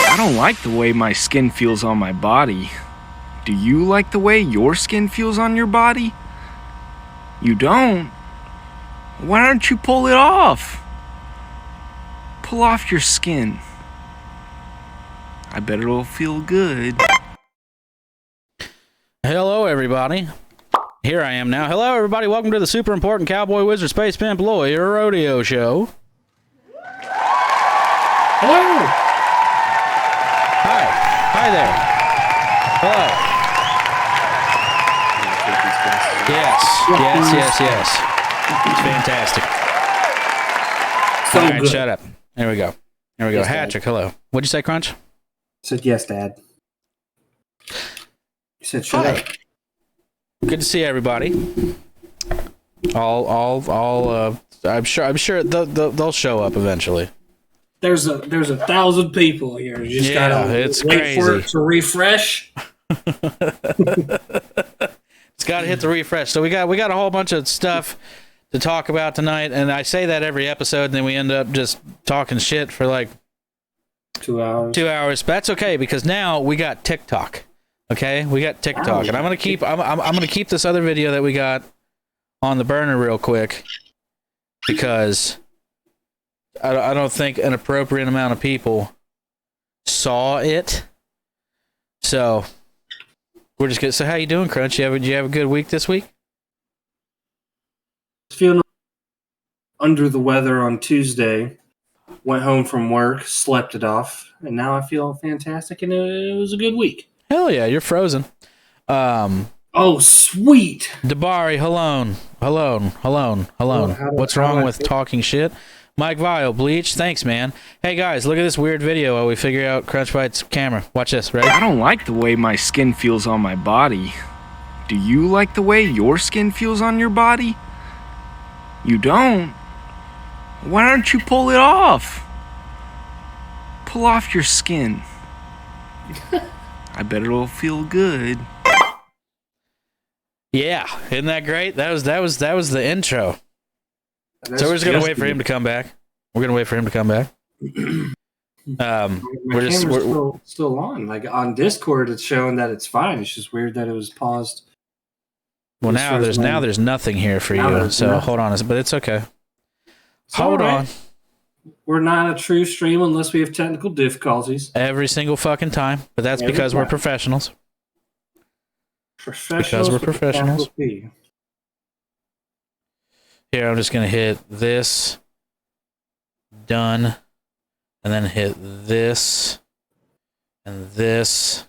I don't like the way my skin feels on my body. Do you like the way your skin feels on your body? You don't? Why don't you pull it off? Pull off your skin. I bet it'll feel good. Hello, everybody. Here I am now. Hello, everybody. Welcome to the super important Cowboy Wizard Space Pimp Lawyer Rodeo Show. Hello. Hi there. Hello. Yes. It's fantastic. So all right, good. shut up. There we go. Yes, Hattrick, hello. What'd you say, Crunch? I said yes, Dad. You said shut Hi. up. Good to see everybody. I'm sure they'll show up eventually. There's 1,000 people here. You just gotta it's wait crazy. for it to refresh. It's got to hit the refresh. So we got a whole bunch of stuff to talk about tonight, and I say that every episode, and then we end up just talking shit for like 2 hours. 2 hours. But that's okay because now we got TikTok. Okay, we got TikTok, and I'm gonna keep this other video that we got on the burner real quick because I don't think an appropriate amount of people saw it. So we're just good. So how you doing, Crunch? Did you have a good week this week? Feeling under the weather on Tuesday. Went home from work, slept it off, and now I feel fantastic, and it was a good week. Hell yeah, you're frozen. Oh, sweet. Dabari, hello. What's wrong with talking shit? Mike Vile, Bleach, thanks, man. Hey, guys, look at this weird video while we figure out Crunchbite's camera. Watch this, ready? I don't like the way my skin feels on my body. Do you like the way your skin feels on your body? You don't? Why don't you pull it off? Pull off your skin. I bet it'll feel good. Yeah, isn't that great? That was the intro. So we're just gonna wait for him to come back. We're My we're camera's still on. Like on Discord, it's showing that it's fine. It's just weird that it was paused. well now there's nothing here for you. So hold on, but it's okay. Hold on. We're not a true stream unless we have technical difficulties. Every single fucking time, but that's because we're professionals. Professionals. Because we're professionals. with a capital P. Here, I'm just going to hit this, done, and then hit this, and this.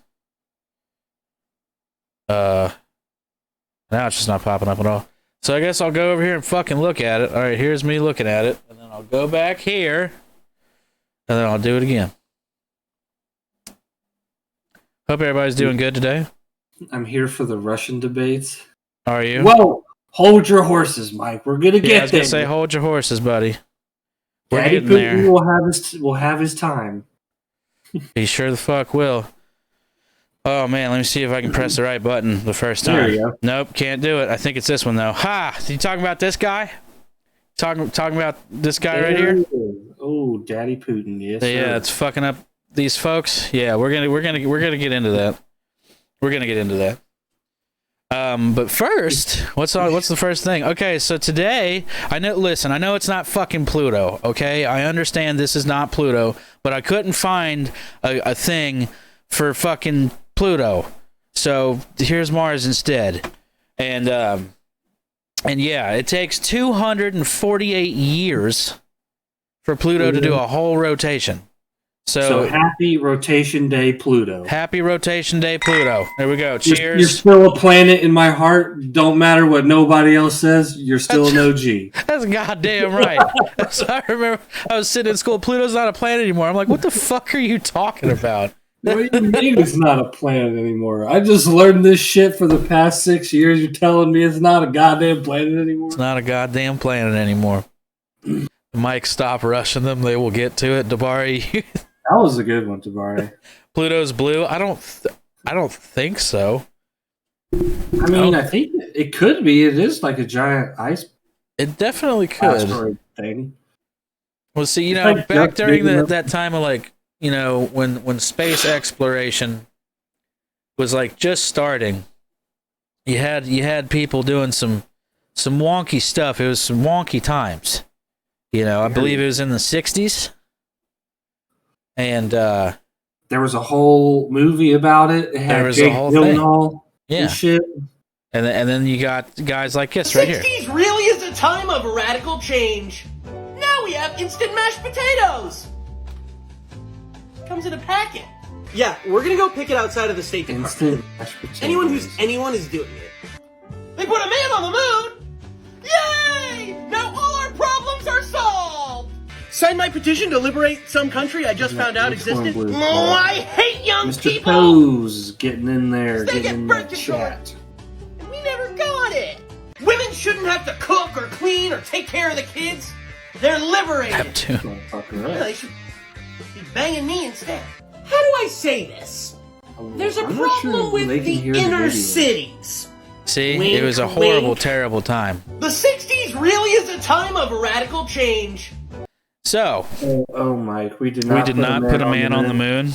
Now it's just not popping up at all. So I guess I'll go over here and fucking look at it. All right, here's me looking at it, and then I'll go back here, and then I'll do it again. Hope everybody's doing good today. I'm here for the Russian debates. Are you? Whoa! Hold your horses, Mike. We're gonna get I was there. gonna say, hold your horses, buddy. We're Daddy getting there. Putin will have his time. He sure the fuck will. Oh man, let me see if I can press the right button the first time. There you go. Nope, can't do it. I think it's this one though. Ha! You talking about this guy? Talking about this guy right here? Oh, Daddy Putin, yes. Yeah, sir. it's fucking up these folks. Yeah, we're gonna get into that. We're gonna get into that. But first, what's the first thing? Okay, so today, I know it's not fucking Pluto, okay? I understand this is not Pluto, but I couldn't find a thing for fucking Pluto. So here's Mars instead. And yeah, it takes 248 years for Pluto to do a whole rotation. So happy rotation day, Pluto. Happy rotation day, Pluto. There we go. Cheers. You're still a planet in my heart. Don't matter what nobody else says. You're still an OG. That's goddamn right. So I remember I was sitting in school. Pluto's not a planet anymore. I'm like, what the fuck are you talking about? What do you mean it's not a planet anymore? I just learned this shit for the past 6 years. You're telling me it's not a goddamn planet anymore? It's not a goddamn planet anymore. Mike, stop rushing them. They will get to it. Dabari. That was a good one, Tabari. Pluto's blue? I don't think so. I mean, I think it could be. It is like a giant ice. It definitely could. Asteroid thing. Well, see, back during that time of when space exploration was just starting, you had people doing some wonky stuff. It was some wonky times. I believe it was in the 60s. And there was a whole movie about it. It had Jake Gyllenhaal and shit. And then you got guys like this right here. The 60s really is a time of radical change. Now we have instant mashed potatoes. Comes in a packet. Yeah, we're gonna go pick it outside of the State Department. Instant mashed potatoes. Anyone is doing it. They put a man on the moon. Yay! Now all our problems are solved. Sign my petition to liberate some country I just found out existed. Oh, I hate young people! Mr. Pose getting in there, they getting in that chat. And we never got it! Women shouldn't have to cook or clean or take care of the kids. They're liberated. Ep.2. They should be banging me instead. How do I say this? There's a problem with the inner cities. See, wink, it was a horrible, terrible time. The 60s really is a time of radical change. So, Mike, we did not put a man on the moon.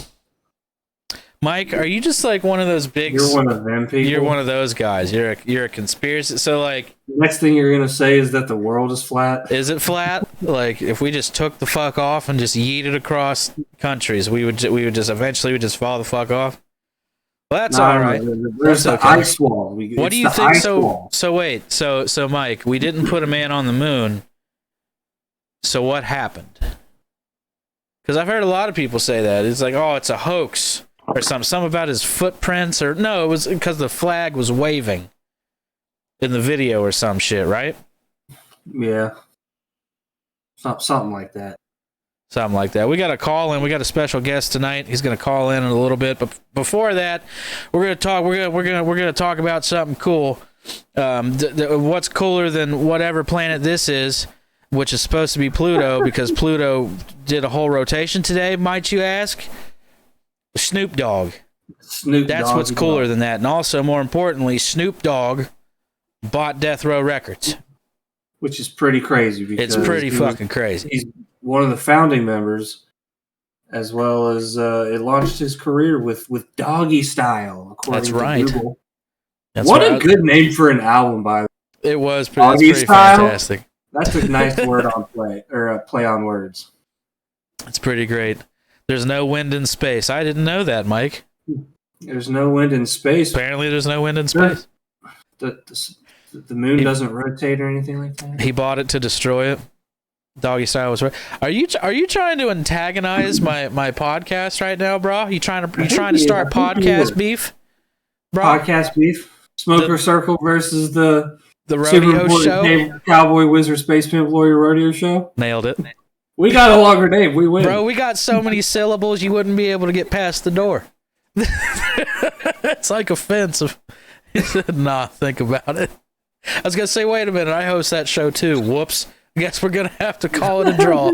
Mike, are you just like one of those big? You're one of them people. You're one of those guys. You're a conspiracy. So the next thing you're gonna say is that the world is flat. Is it flat? If we just took the fuck off and just yeeted across countries, we would just eventually fall the fuck off. Well, that's all right. There's the ice wall. What do you think? So wait. So Mike, we didn't put a man on the moon. So what happened? Because I've heard a lot of people say that. It's like, oh, it's a hoax. Or something about his footprints. Or no, it was because the flag was waving in the video or some shit, right? Yeah. Something like that. Something like that. We got a call in. We got a special guest tonight. He's going to call in a little bit. But before that, we're going to talk. We're going to talk about something cool. What's cooler than whatever planet this is, which is supposed to be Pluto, because Pluto did a whole rotation today, might you ask? Snoop Dogg. That's what's cooler than that. And also, more importantly, Snoop Dogg bought Death Row Records. Which is pretty crazy. Because it's pretty fucking crazy. He's one of the founding members, as well as it launched his career with Doggy Style, according to Google. What a good name for an album, by the way. It was pretty fantastic. That's a nice word on play, or a play on words. It's pretty great. There's no wind in space. I didn't know that, Mike. There's no wind in space. Apparently, there's no wind in space. The moon doesn't rotate or anything like that. He bought it to destroy it. Doggy Style was right. Are you trying to antagonize my podcast right now, bro? You trying to start podcast beef, bro? Podcast beef. Smoker Circle versus the rodeo show. Cowboy Wizard Space Pimp Lawyer Rodeo show. Nailed it. We got a longer name. We win. Bro, we got so many syllables you wouldn't be able to get past the door. It's like offensive. He said, nah, think about it. I was going to say, wait a minute, I host that show too. Whoops. I guess we're going to have to call it a draw.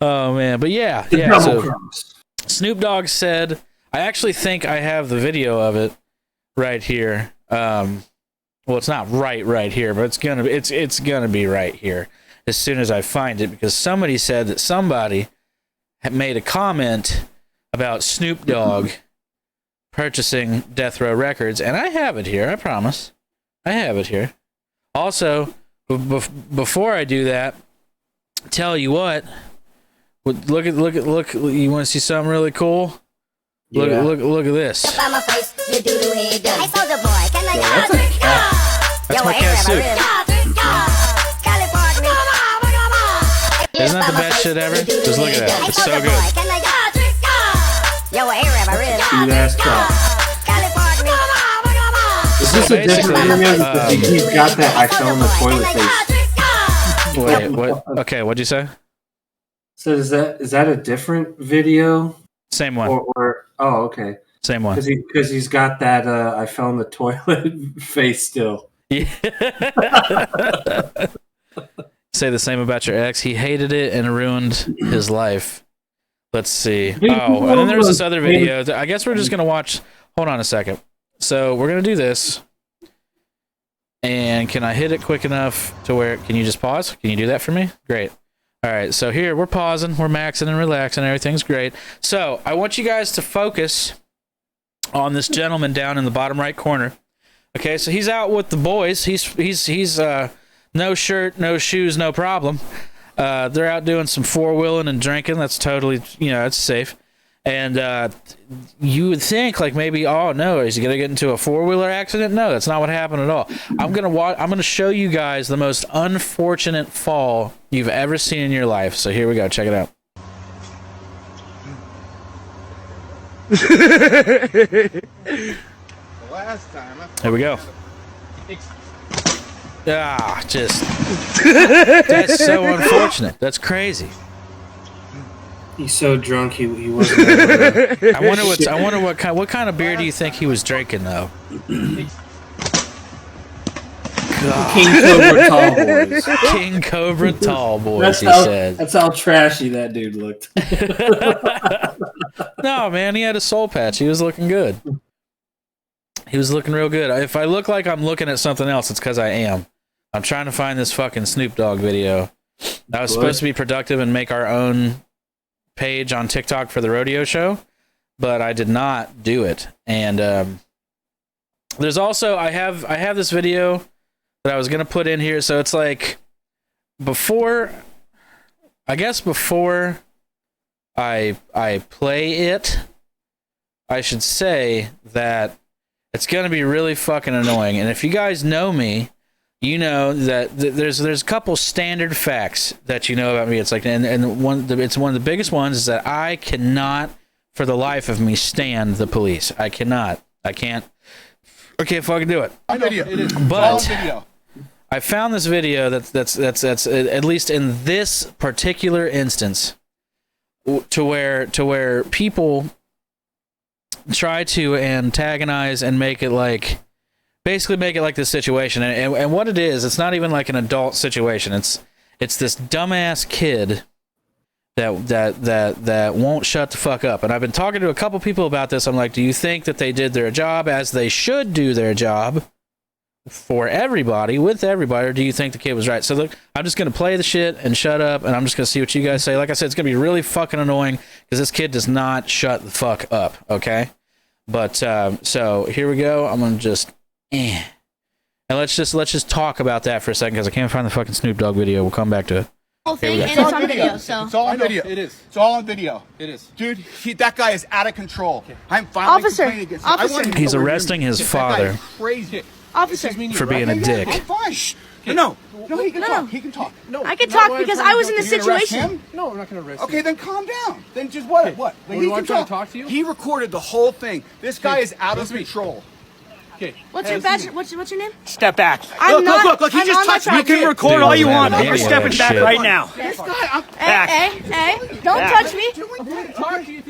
Oh, man. But yeah. So Snoop Dogg said, I actually think I have the video of it right here. Well, it's not right here, but it's gonna be right here as soon as I find it, because somebody said that somebody had made a comment about Snoop Dogg purchasing Death Row Records, and I have it here. I promise, I have it here. Also, before I do that, tell you what. Look! You want to see something really cool? Look at this. That's my cat suit. Isn't that the best shit ever? Just look at that. It's so good. Is this a different video? Because he's got that I fell in the toilet face. Wait, what? Okay, what'd you say? So is that a different video? Same one. Or oh, okay. Same one. Because he's got that I fell in the toilet face still. Yeah. Say the same about your ex. He hated it and ruined his life. Let's see. Oh, and then there's this other video. I guess we're just gonna watch. Hold on a second. So we're gonna do this. And can I hit it quick enough to where? Can you just pause? Can you do that for me? Great. All right. So here we're pausing, we're maxing and relaxing. Everything's great. So I want you guys to focus on this gentleman down in the bottom right corner. Okay, so he's out with the boys. He's no shirt, no shoes, no problem. They're out doing some four-wheeling and drinking. That's totally, it's safe. And you would think, like, maybe, oh no, is he gonna get into a four-wheeler accident? No, that's not what happened at all. I'm gonna show you guys the most unfortunate fall you've ever seen in your life. So here we go. Check it out. Last time. Here we go. That's so unfortunate. That's crazy. He's so drunk he wasn't able to... I wonder what kind of beer do you think he was drinking though? King Cobra Tall Boys. King Cobra Tall Boys. That's how trashy that dude looked. No, man, he had a soul patch. He was looking good. He was looking real good. If I look like I'm looking at something else, it's because I am. I'm trying to find this fucking Snoop Dogg video. I was supposed to be productive and make our own page on TikTok for the rodeo show, but I did not do it. And there's also I have this video that I was gonna put in here. So it's like before I play it, I should say that it's gonna be really fucking annoying. And if you guys know me, you know that there's a couple standard facts that you know about me. It's like it's one of the biggest ones is that I cannot for the life of me stand the police. I can't fucking do it. But I found this video that's at least in this particular instance to where people try to antagonize and make it like this situation, and what it is, it's not even like an adult situation. It's this dumbass kid that won't shut the fuck up. And I've been talking to a couple people about this. I'm like, do you think that they did their job as they should do their job for everybody, with everybody, or do you think the kid was right? So look, I'm just gonna play the shit and shut up, and I'm just gonna see what you guys say. Like I said, it's gonna be really fucking annoying because this kid does not shut the fuck up. Okay, but so here we go. I'm gonna just and let's just talk about that for a second because I can't find the fucking Snoop Dogg video. We'll come back to it. Whole thing, and it's on video, so. It's all on video. It is. It's all on video. It is. Dude, that guy is out of control. Okay. I'm finally complaining against him. He's arresting his father. That guy is crazy. Officer. For being a dick. I'm fine. No, he can talk. He can talk. No, I can talk because I was in the situation. No, I'm not going to arrest him. Okay, then calm down. Then just what? Okay. What? Like, he can talk to you? He recorded the whole thing. This guy is out of control. Okay. What's your badge? What's your name? Step back. Look, he just touched me. You can record all you want, but you're stepping back right now. This guy, back. Hey, don't touch me.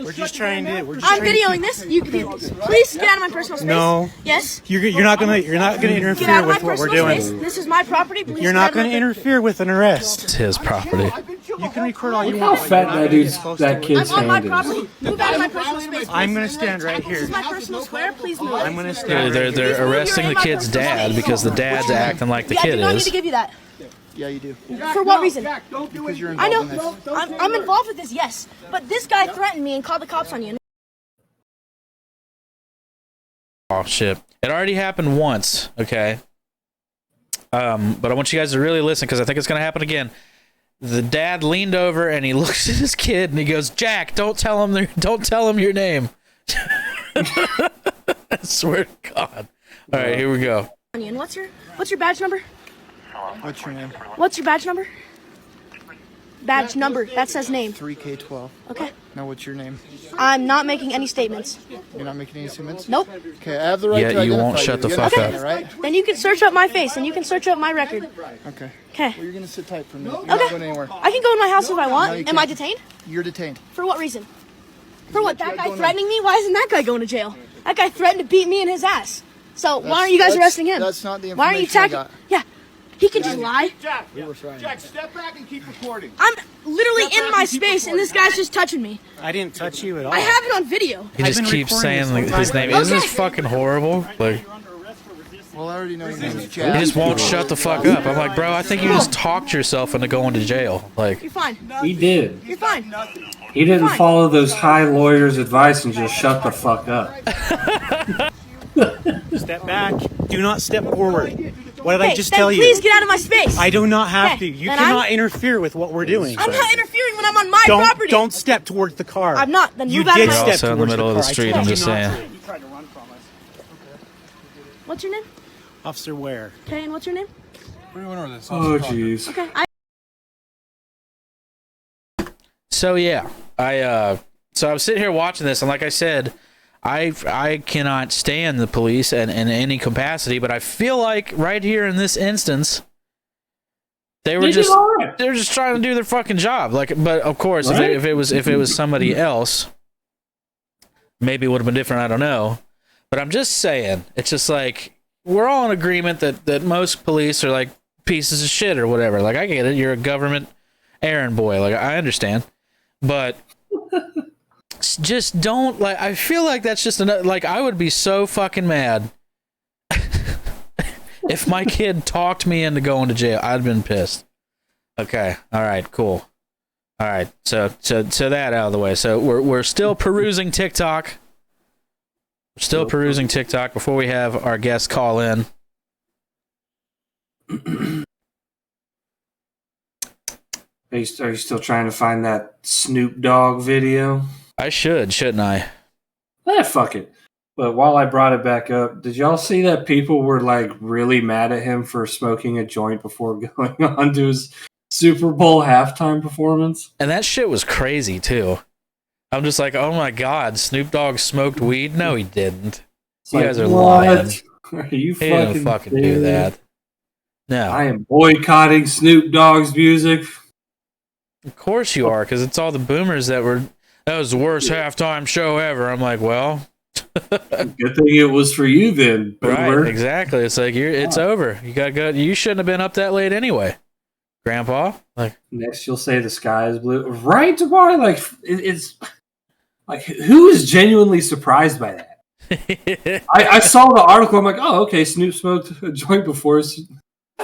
We're just trying to. I'm videoing this. You please get out of my personal space. No. Yes. You're not gonna interfere with what we're doing. Space. This is my property. Please you're not gonna interfere with an arrest. It's his property. You can record all you How want. fat that kid's I'm on my hand is. property. Move out of my personal space. I'm gonna stand right here. This is my personal square. Please move. I'm gonna stand. They're arresting the kid's dad because the dad's acting like the kid I do not need is. to give you that. Yeah, you do. For what reason? because you're I involved know. in this. I'm involved with this, yes. But this guy threatened me and called the cops on you. Oh shit! It already happened once. Okay. But I want you guys to really listen because I think it's gonna happen again. The dad leaned over and he looks at his kid and he goes, "Jack, don't tell him your name." I swear to God. All right, here we go. And what's your badge number? What's your name? What's your badge number? Badge number. That says name. 3K12. Okay. Now what's your name? I'm not making any statements. You're not making any statements? Nope. Okay, I have the right to identify you won't shut the fuck up. Right? Then you can search up my face and you can search up my record. Okay. Okay. Well, you're going to sit tight for a minute. You're not going anywhere. I can go in my house if I No, want. you Am I can't. detained? You're detained. For what reason? For what? That guy going threatening me? Why isn't that guy going to jail? That guy threatened to beat me in his ass. So why aren't you guys arresting him? That's not the Why aren't you information I attacking? Yeah. He can just lie. Jack, Jack, step back and keep recording. I'm literally in my space and this guy's just touching me. I didn't touch you at all. I have it on video. He just keeps saying his name. Isn't this fucking horrible? Like, Well, I already know your name is Jack. he just won't shut the fuck up. I'm like, bro, I think you just talked yourself into going to jail. Like, You're fine. He did. You're fine. He didn't Fine. follow those high lawyers' advice and just shut the fuck up. Step back. Do not step forward. What did I Hey, just then tell you? please get out of my space. I do not have Okay, to. You then cannot interfere with what we're doing. I'm not interfering when I'm on my property. Don't step towards the car. I'm not. Then You move out did of my we're step also in the towards middle of the car. I street. told I'm you just not saying. to. You tried to run from us. What's your name? Officer Ware. Okay, and what's your name? Oh, jeez. Okay. So yeah, so I was sitting here watching this, and like I said, I cannot stand the police in any capacity, but I feel like right here in this instance, they're just trying to do their fucking job. Like, but of course, Right? if it was somebody else, maybe it would have been different. I don't know, but I'm just saying, it's just like we're all in agreement that most police are like pieces of shit or whatever. Like, I get it, you're a government errand boy. Like, I understand, but. Just don't, like, I feel like that's just like, I would be so fucking mad if my kid talked me into going to jail. I'd have been pissed. Okay, all right, cool. All right, so that out of the way. So we're still perusing TikTok. We're still perusing TikTok before we have our guest call in. Are you still trying to find that Snoop Dogg video? I shouldn't I? Fuck it. But while I brought it back up, did y'all see that people were like really mad at him for smoking a joint before going on to his Super Bowl halftime performance? And that shit was crazy too. I'm just like, oh my god, Snoop Dogg smoked weed? No, he didn't. You guys are lying. Are you He didn't fucking do that. No. I am boycotting Snoop Dogg's music. Of course you are, because it's all the boomers that was the worst halftime show ever. I'm like, well, good thing it was for you then, boomer. Right? Exactly. It's like it's over. You gotta go. You shouldn't have been up that late anyway, Grandpa. Like, next, you'll say the sky is blue, right? Why? Like it's like, who is genuinely surprised by that? I saw the article. I'm like, oh, okay. Snoop smoked a joint before his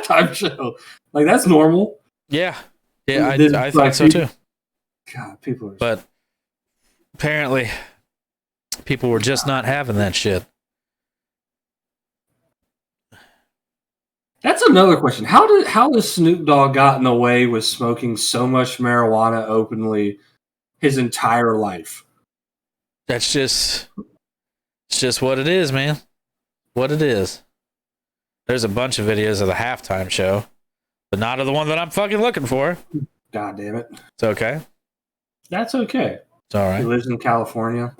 time show. Like, that's normal. Yeah. I think so too. God, people are. But apparently, people were just not having that shit. That's another question. How has Snoop Dogg gotten away with smoking so much marijuana openly his entire life? It's just what it is, man. What it is. There's a bunch of videos of the halftime show, but not of the one that I'm fucking looking for. God damn it. It's okay. That's okay. It's all right. He lives in California.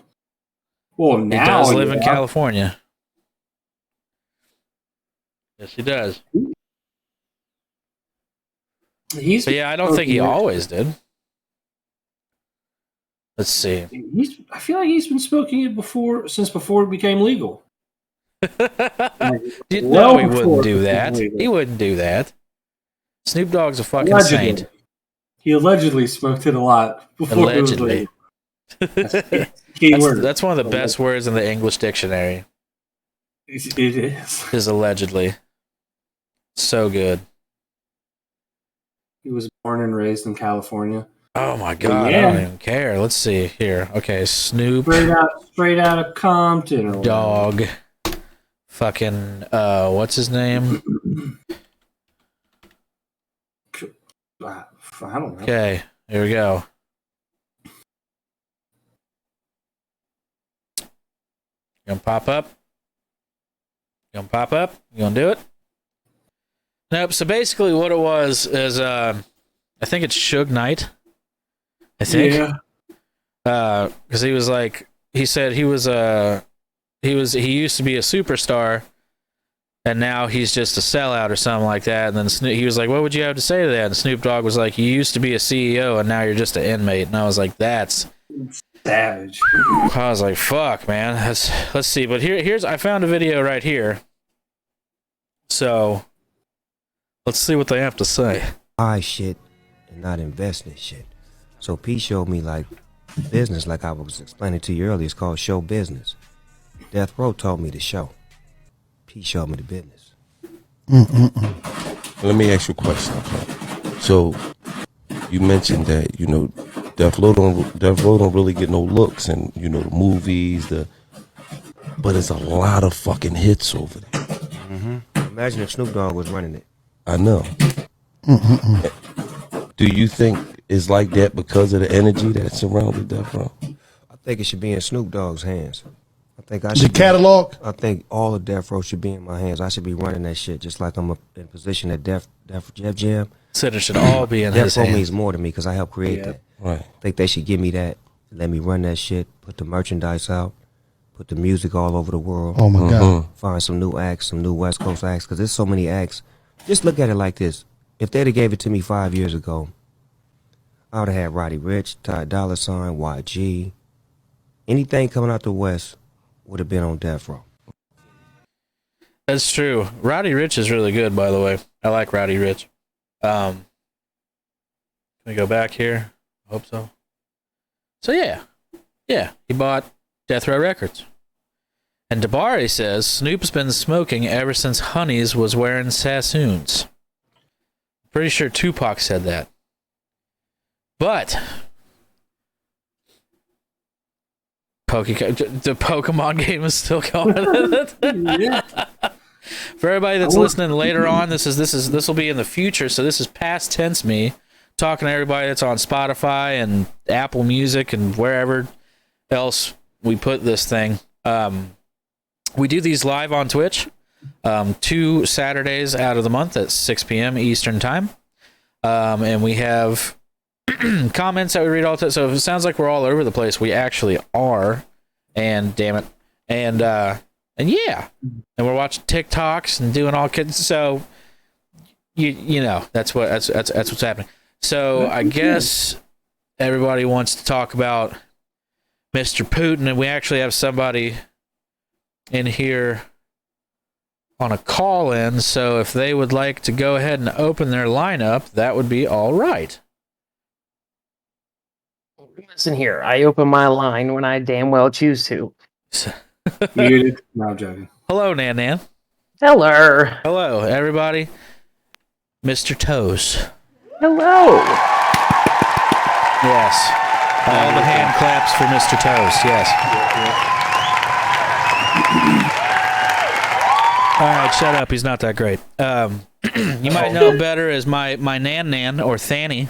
Well, now he does live in California. Yes, he does. But yeah, I don't think he always did. Let's see. I feel like he's been smoking it since before it became legal. No, he wouldn't do that. He wouldn't do that. Snoop Dogg's a fucking saint. He allegedly smoked it a lot before it was legal. That's one of the best words in the English dictionary. It is. Is allegedly. So good. He was born and raised in California. Oh my god, I don't even care. Let's see here. Okay, Snoop. Straight out of Compton. Dogg. fucking what's his name? I don't know. Okay, here we go. You gonna pop up? You gonna pop up? You gonna do it? Nope. So basically, what it was is, I think it's Suge Knight. I think. Yeah. Because he was like, he said he used to be a superstar, and now he's just a sellout or something like that. And then he was like, "What would you have to say to that?" And Snoop Dogg was like, "You used to be a CEO, and now you're just an inmate." And I was like, "That's savage." I was like, "Fuck, man." Let's see. But here's I found a video right here. So let's see what they have to say. Buy shit and not invest in shit. So P showed me like business, like I was explaining to you earlier. It's called show business. Death Row told me to show. P showed me the business. Let me ask you a question. So you mentioned that Death Row don't really get no looks, and the movies, but it's a lot of fucking hits over there. Imagine if Snoop Dogg was running it. I know. Do you think it's like that because of the energy that surrounded Death Row? I think it should be in Snoop Dogg's hands. I think the catalog. I think all of Death Row should be in my hands. I should be running that shit, just like I'm in position at Def Jam. Said it should all be in his Death Row hands. means more to me because I helped create that. Right. I think they should give me that. Let me run that shit. Put the merchandise out. Put the music all over the world. Oh my God. Find some new acts, some new West Coast acts, because there's so many acts. Just look at it like this. If they'd have gave it to me 5 years ago, I would have had Roddy Ricch, Ty Dolla $ign, YG. Anything coming out the West would have been on Death Row. That's true. Roddy Ricch is really good, by the way. I like Roddy Ricch. Can we go back here? I hope so. So yeah, he bought Death Row Records. And Dabari says Snoop's been smoking ever since Honeys was wearing Sassoons. Pretty sure Tupac said that. But the Pokemon game is still going. For everybody that's listening later on, this will be in the future, so this is past tense me talking to everybody that's on Spotify and Apple Music and wherever else we put this thing. We do these live on Twitch 2 Saturdays out of the month at 6 p.m. Eastern time. And we have comments that we read all the time. So if it sounds like we're all over the place, we actually are. And damn it. And yeah. And we're watching TikToks and doing all kids. So you know, that's what's happening. So I guess everybody wants to talk about Mr. Putin, and we actually have somebody in here on a call-in, so if they would like to go ahead and open their lineup, that would be all right. Listen here, I open my line when I damn well choose to. Muted. No, I'm joking. Hello, Nan Nan. Hello. Hello, everybody. Mr. Toes. Hello. Yes. All the hand claps for Mr. Toes, yes. All right, shut up. He's not that great. You might know him better as my Nan Nan or Thanny.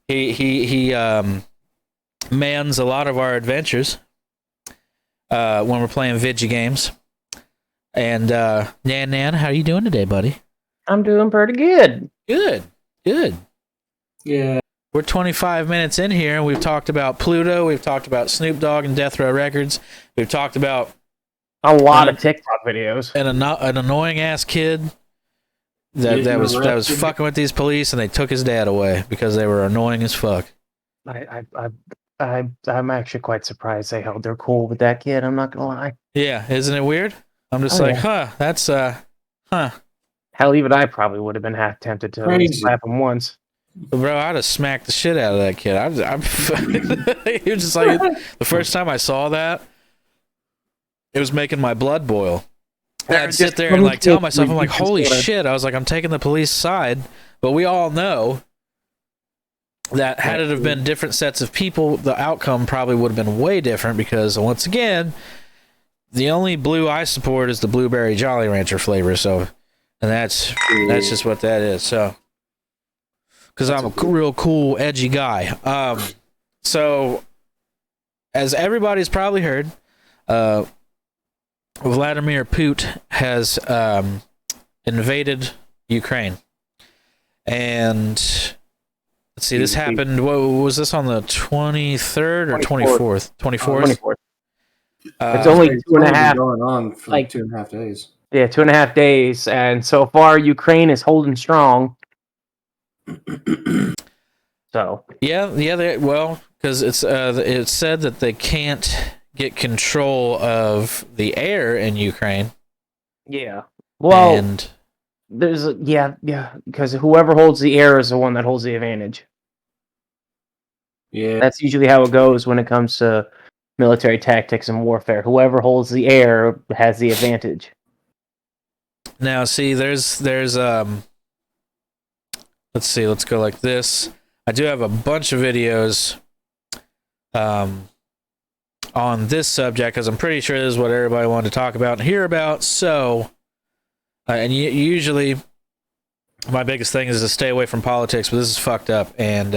He mans a lot of our adventures when we're playing video games. And Nan Nan, how are you doing today, buddy? I'm doing pretty good. Good. Yeah. We're 25 minutes in here, and we've talked about Pluto. We've talked about Snoop Dogg and Death Row Records. We've talked about a lot of TikTok videos. And an annoying ass kid that was fucking with these police, and they took his dad away because they were annoying as fuck. I'm actually quite surprised they held their cool with that kid. I'm not gonna lie. Yeah, isn't it weird? I'm just that's Hell, even I probably would have been half tempted to slap him once. Bro, I'd have smacked the shit out of that kid. He was just like, the first time I saw that, it was making my blood boil. And I'd sit there and like tell myself, I'm like, holy shit. I was like, I'm taking the police side, but we all know that had it have been different sets of people, the outcome probably would have been way different because once again, the only blue I support is the blueberry Jolly Rancher flavor. So, and that's just what that is. So, because I'm a real cool, edgy guy. So, as everybody's probably heard, Vladimir Putin has invaded Ukraine. And let's see, this happened, what was this, on the 23rd or 24th? 24th? It's only 2.5 going on for like 2.5 days. Yeah, 2.5 days, and so far Ukraine is holding strong. So well, because it's said that they can't get control of the air in Ukraine. Yeah. Well, and there's because whoever holds the air is the one that holds the advantage. Yeah, that's usually how it goes when it comes to military tactics and warfare. Whoever holds the air has the advantage. Now, see, there's let's see, let's go like this. I do have a bunch of videos on this subject because I'm pretty sure this is what everybody wanted to talk about and hear about. So, and usually my biggest thing is to stay away from politics, but this is fucked up. And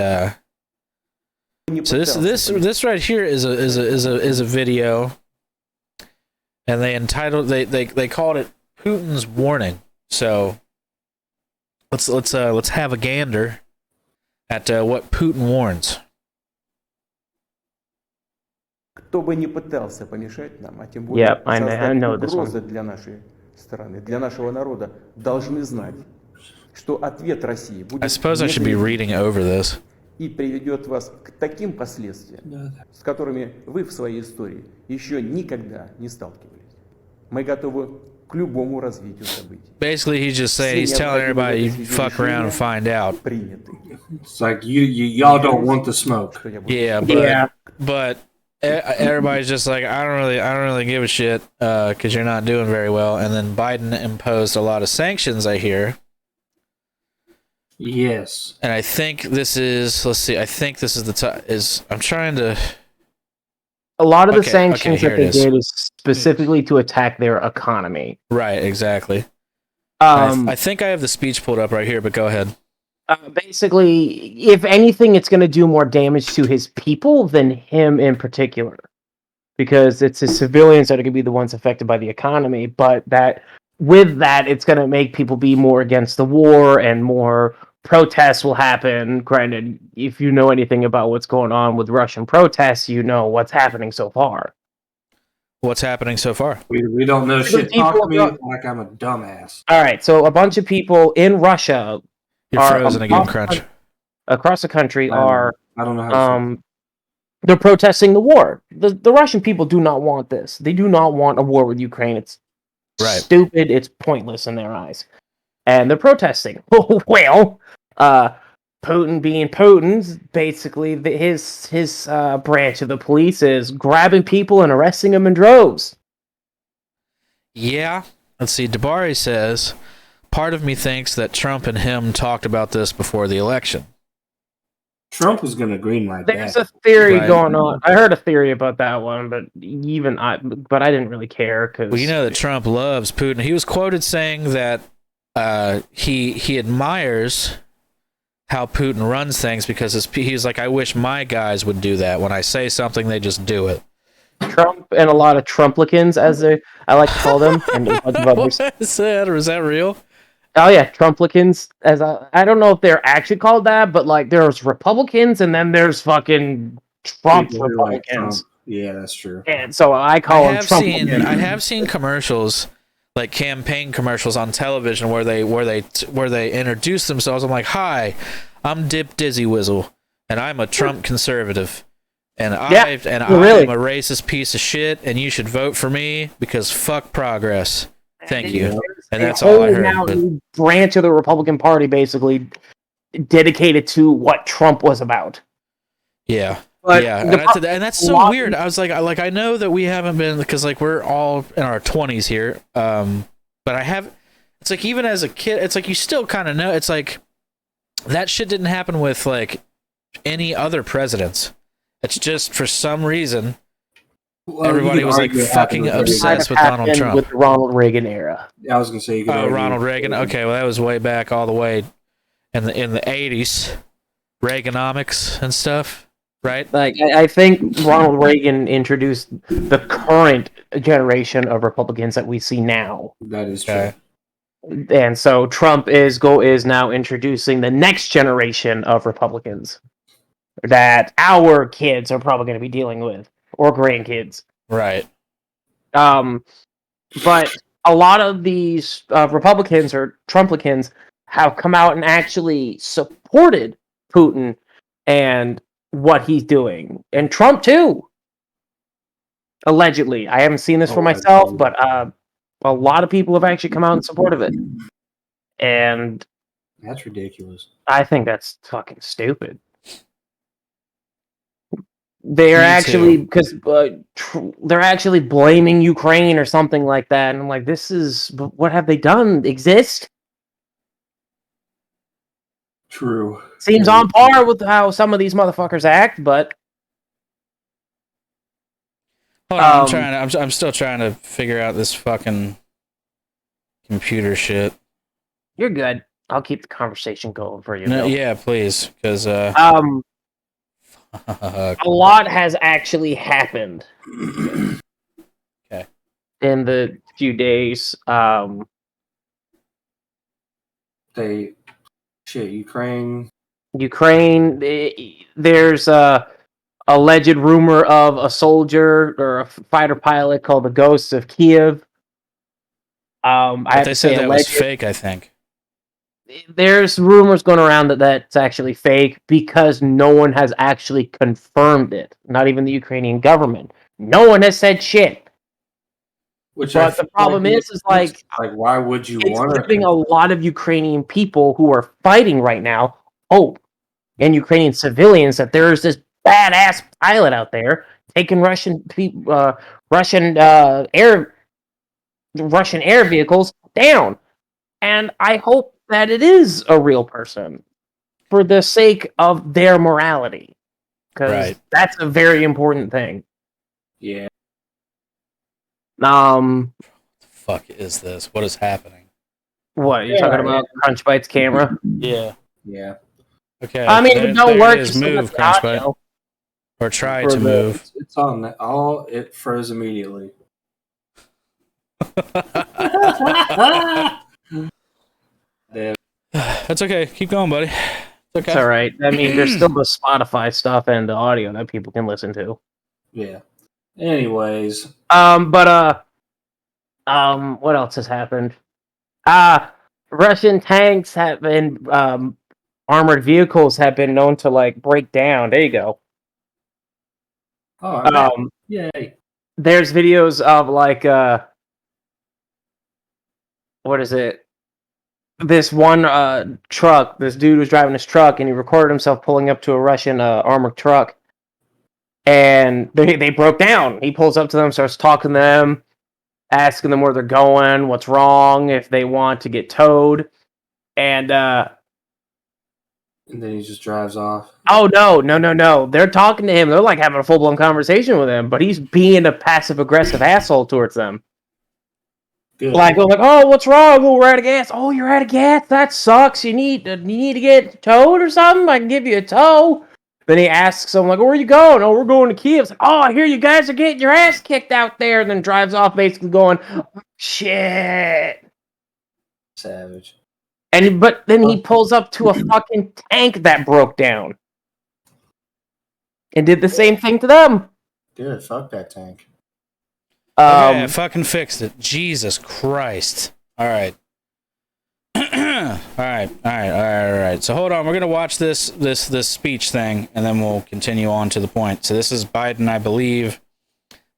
so this right here is a video, and they entitled they called it Putin's Warning. So let's have a gander at what Putin warns. Кто бы ни пытался помешать нам, а тем более создать угрозы для нашей страны, для нашего народа, должны знать, что ответ России будет. I suppose I should be reading over this. И приведет вас к таким последствиям, с которыми вы в своей истории еще никогда не сталкивались. Мы готовы к любому развитию событий. Basically, he's just saying, he's telling everybody, you fuck around and find out. It's like y'all don't want the smoke. Yeah, but everybody's just like, I don't really give a shit because you're not doing very well. And then Biden imposed a lot of sanctions, I hear. Yes. And I think this is, let's see, I think this is I'm trying to. A lot of the sanctions that they did is specifically to attack their economy. Right, exactly. I think I have the speech pulled up right here, but go ahead. Basically, if anything, it's going to do more damage to his people than him in particular. Because it's his civilians that are going to be the ones affected by the economy. But with that, it's going to make people be more against the war and more protests will happen. Granted, if you know anything about what's going on with Russian protests, you know what's happening so far. What's happening so far? We don't know shit. Talk to me like I'm a dumbass. All right, so a bunch of people in Russia You're frozen again, Crunch. Across the country I don't know how they're protesting the war. The Russian people do not want this. They do not want a war with Ukraine. It's stupid. It's pointless in their eyes. And they're protesting. Well, Putin being Putin's, basically his branch of the police is grabbing people and arresting them in droves. Yeah. Let's see. Dabari says, part of me thinks that Trump and him talked about this before the election. Trump was going to greenlight that. There's a theory going on. I heard a theory about that one, but I didn't really care because. Well, you know that Trump loves Putin. He was quoted saying that he admires how Putin runs things because he's like, I wish my guys would do that. When I say something, they just do it. Trump and a lot of Trumplicans, as I like to call them, and a bunch of others. What is that? Or is that real? Oh yeah, Trumplicans. I don't know if they're actually called that, but like there's Republicans and then there's fucking Trump Republicans. Like Trump. Yeah, that's true. And so I call them Trumplicans. I have seen commercials, like campaign commercials on television where they introduce themselves. I'm like, hi, I'm Dip Dizzy Whizzle, and I'm a Trump conservative. And I am a racist piece of shit, and you should vote for me because fuck progress. Thank you. And that's all I heard. Now a branch of the Republican Party basically dedicated to what Trump was about. Yeah. But yeah, and that's so weird. I was like, I know that we haven't been, because like we're all in our 20s here. But it's like even as a kid, it's like you still kind of know. It's like that shit didn't happen with like any other presidents. It's just for some reason everybody was like fucking obsessed with Donald Trump. With the Ronald Reagan era. Yeah, I was gonna say you could Ronald Reagan. Okay, well that was way back all the way in the 80s, Reaganomics and stuff, right? Like I think Ronald Reagan introduced the current generation of Republicans that we see now. That is true. And so Trump is now introducing the next generation of Republicans that our kids are probably going to be dealing with, or grandkids. Right. But a lot of these Republicans or Trumplicans have come out and actually supported Putin and what he's doing, and Trump too. Allegedly, I haven't seen this for myself, but a lot of people have actually come out in support of it, and that's ridiculous. I think that's fucking stupid. They're actually because they're actually blaming Ukraine or something like that, and I'm like, this is what have they done? Exist? True. Seems on par with how some of these motherfuckers act, but hold on, I'm still trying to figure out this fucking computer shit. You're good. I'll keep the conversation going for you. No, yeah, please, because a lot has actually happened. Okay. In the few days, Ukraine. There's a alleged rumor of a soldier or a fighter pilot called the Ghosts of Kiev. But they said that was fake, I think. There's rumors going around that that's actually fake because no one has actually confirmed it. Not even the Ukrainian government. No one has said shit. But the problem is like why would you want to? Giving a lot of Ukrainian people who are fighting right now hope, and Ukrainian civilians, that there's this badass pilot out there taking Russian air vehicles down. And I hope that it is a real person for the sake of their morality. Because that's a very important thing. Yeah. What the fuck is this? What is happening? What, you're talking about Crunch Bite's camera? Yeah. Yeah. Okay. I mean, if it don't work, just move, Crunch Bite. Or try to move. It's on all. It froze immediately. That's okay. Keep going, buddy. It's okay. It's all right. I mean, there's still the Spotify stuff and the audio that people can listen to. Yeah. Anyways. What else has happened? Russian tanks have been, armored vehicles have been known to, like, break down. There you go. Oh, yay. There's videos of, like, what is it? This one truck, this dude was driving his truck, and he recorded himself pulling up to a Russian armored truck. And they broke down. He pulls up to them, starts talking to them, asking them where they're going, what's wrong, if they want to get towed. And then he just drives off. Oh, no. They're talking to him. They're like having a full-blown conversation with him, but he's being a passive-aggressive asshole towards them. Good. Like, oh, what's wrong? Oh, we're out of gas. Oh, you're out of gas? That sucks. You need to get towed or something? I can give you a tow. Then he asks them, like, where are you going? Oh, we're going to Kiev. It's like, oh, I hear you guys are getting your ass kicked out there. And then drives off basically going, shit. Savage. But then he pulls up to a fucking tank that broke down. And did the same thing to them. Good, fuck that tank. Okay, I fucking fixed it. Jesus Christ. All right. All right. So hold on. We're gonna watch this speech thing, and then we'll continue on to the point. So this is Biden, I believe.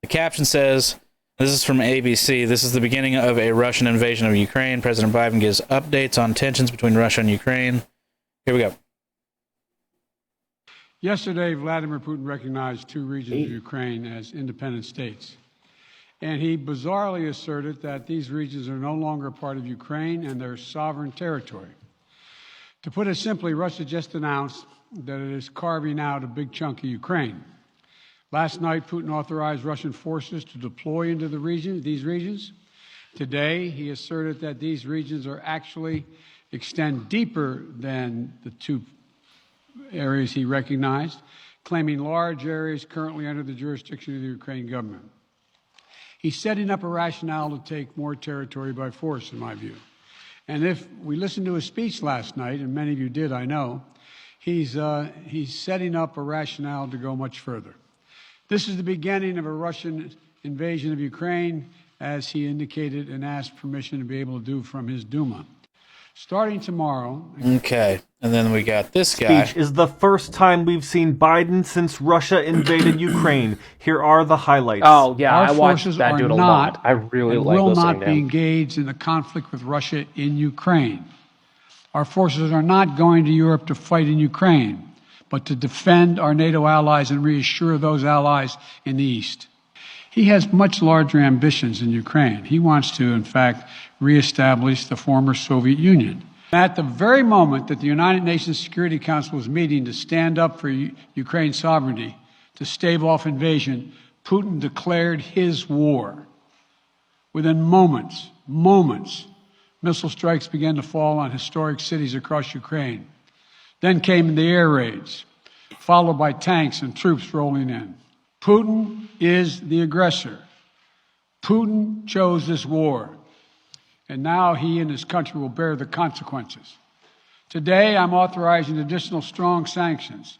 The caption says, "This is from ABC. This is the beginning of a Russian invasion of Ukraine. President Biden gives updates on tensions between Russia and Ukraine." Here we go. Yesterday, Vladimir Putin recognized two regions of Ukraine as independent states. And he bizarrely asserted that these regions are no longer part of Ukraine and their sovereign territory. To put it simply, Russia just announced that it is carving out a big chunk of Ukraine. Last night, Putin authorized Russian forces to deploy into these regions. Today, he asserted that these regions extend deeper than the 2 areas he recognized, claiming large areas currently under the jurisdiction of the Ukraine government. He's setting up a rationale to take more territory by force, in my view. And if we listened to his speech last night, and many of you did, I know, he's setting up a rationale to go much further. This is the beginning of a Russian invasion of Ukraine, as he indicated and asked permission to be able to do from his Duma. Starting tomorrow... Okay, and then we got this guy. Speech is the first time we've seen Biden since Russia invaded Ukraine. Here are the highlights. Oh, yeah, I watched forces that are dude a not lot. I really and like will listening not to be him. engaged in the conflict with Russia in Ukraine. Our forces are not going to Europe to fight in Ukraine, but to defend our NATO allies and reassure those allies in the East. He has much larger ambitions in Ukraine. He wants to, in fact, reestablish the former Soviet Union. At the very moment that the United Nations Security Council was meeting to stand up for Ukraine's sovereignty, to stave off invasion, Putin declared his war. Within moments, missile strikes began to fall on historic cities across Ukraine. Then came the air raids, followed by tanks and troops rolling in. Putin is the aggressor. Putin chose this war, and now he and his country will bear the consequences. Today, I'm authorizing additional strong sanctions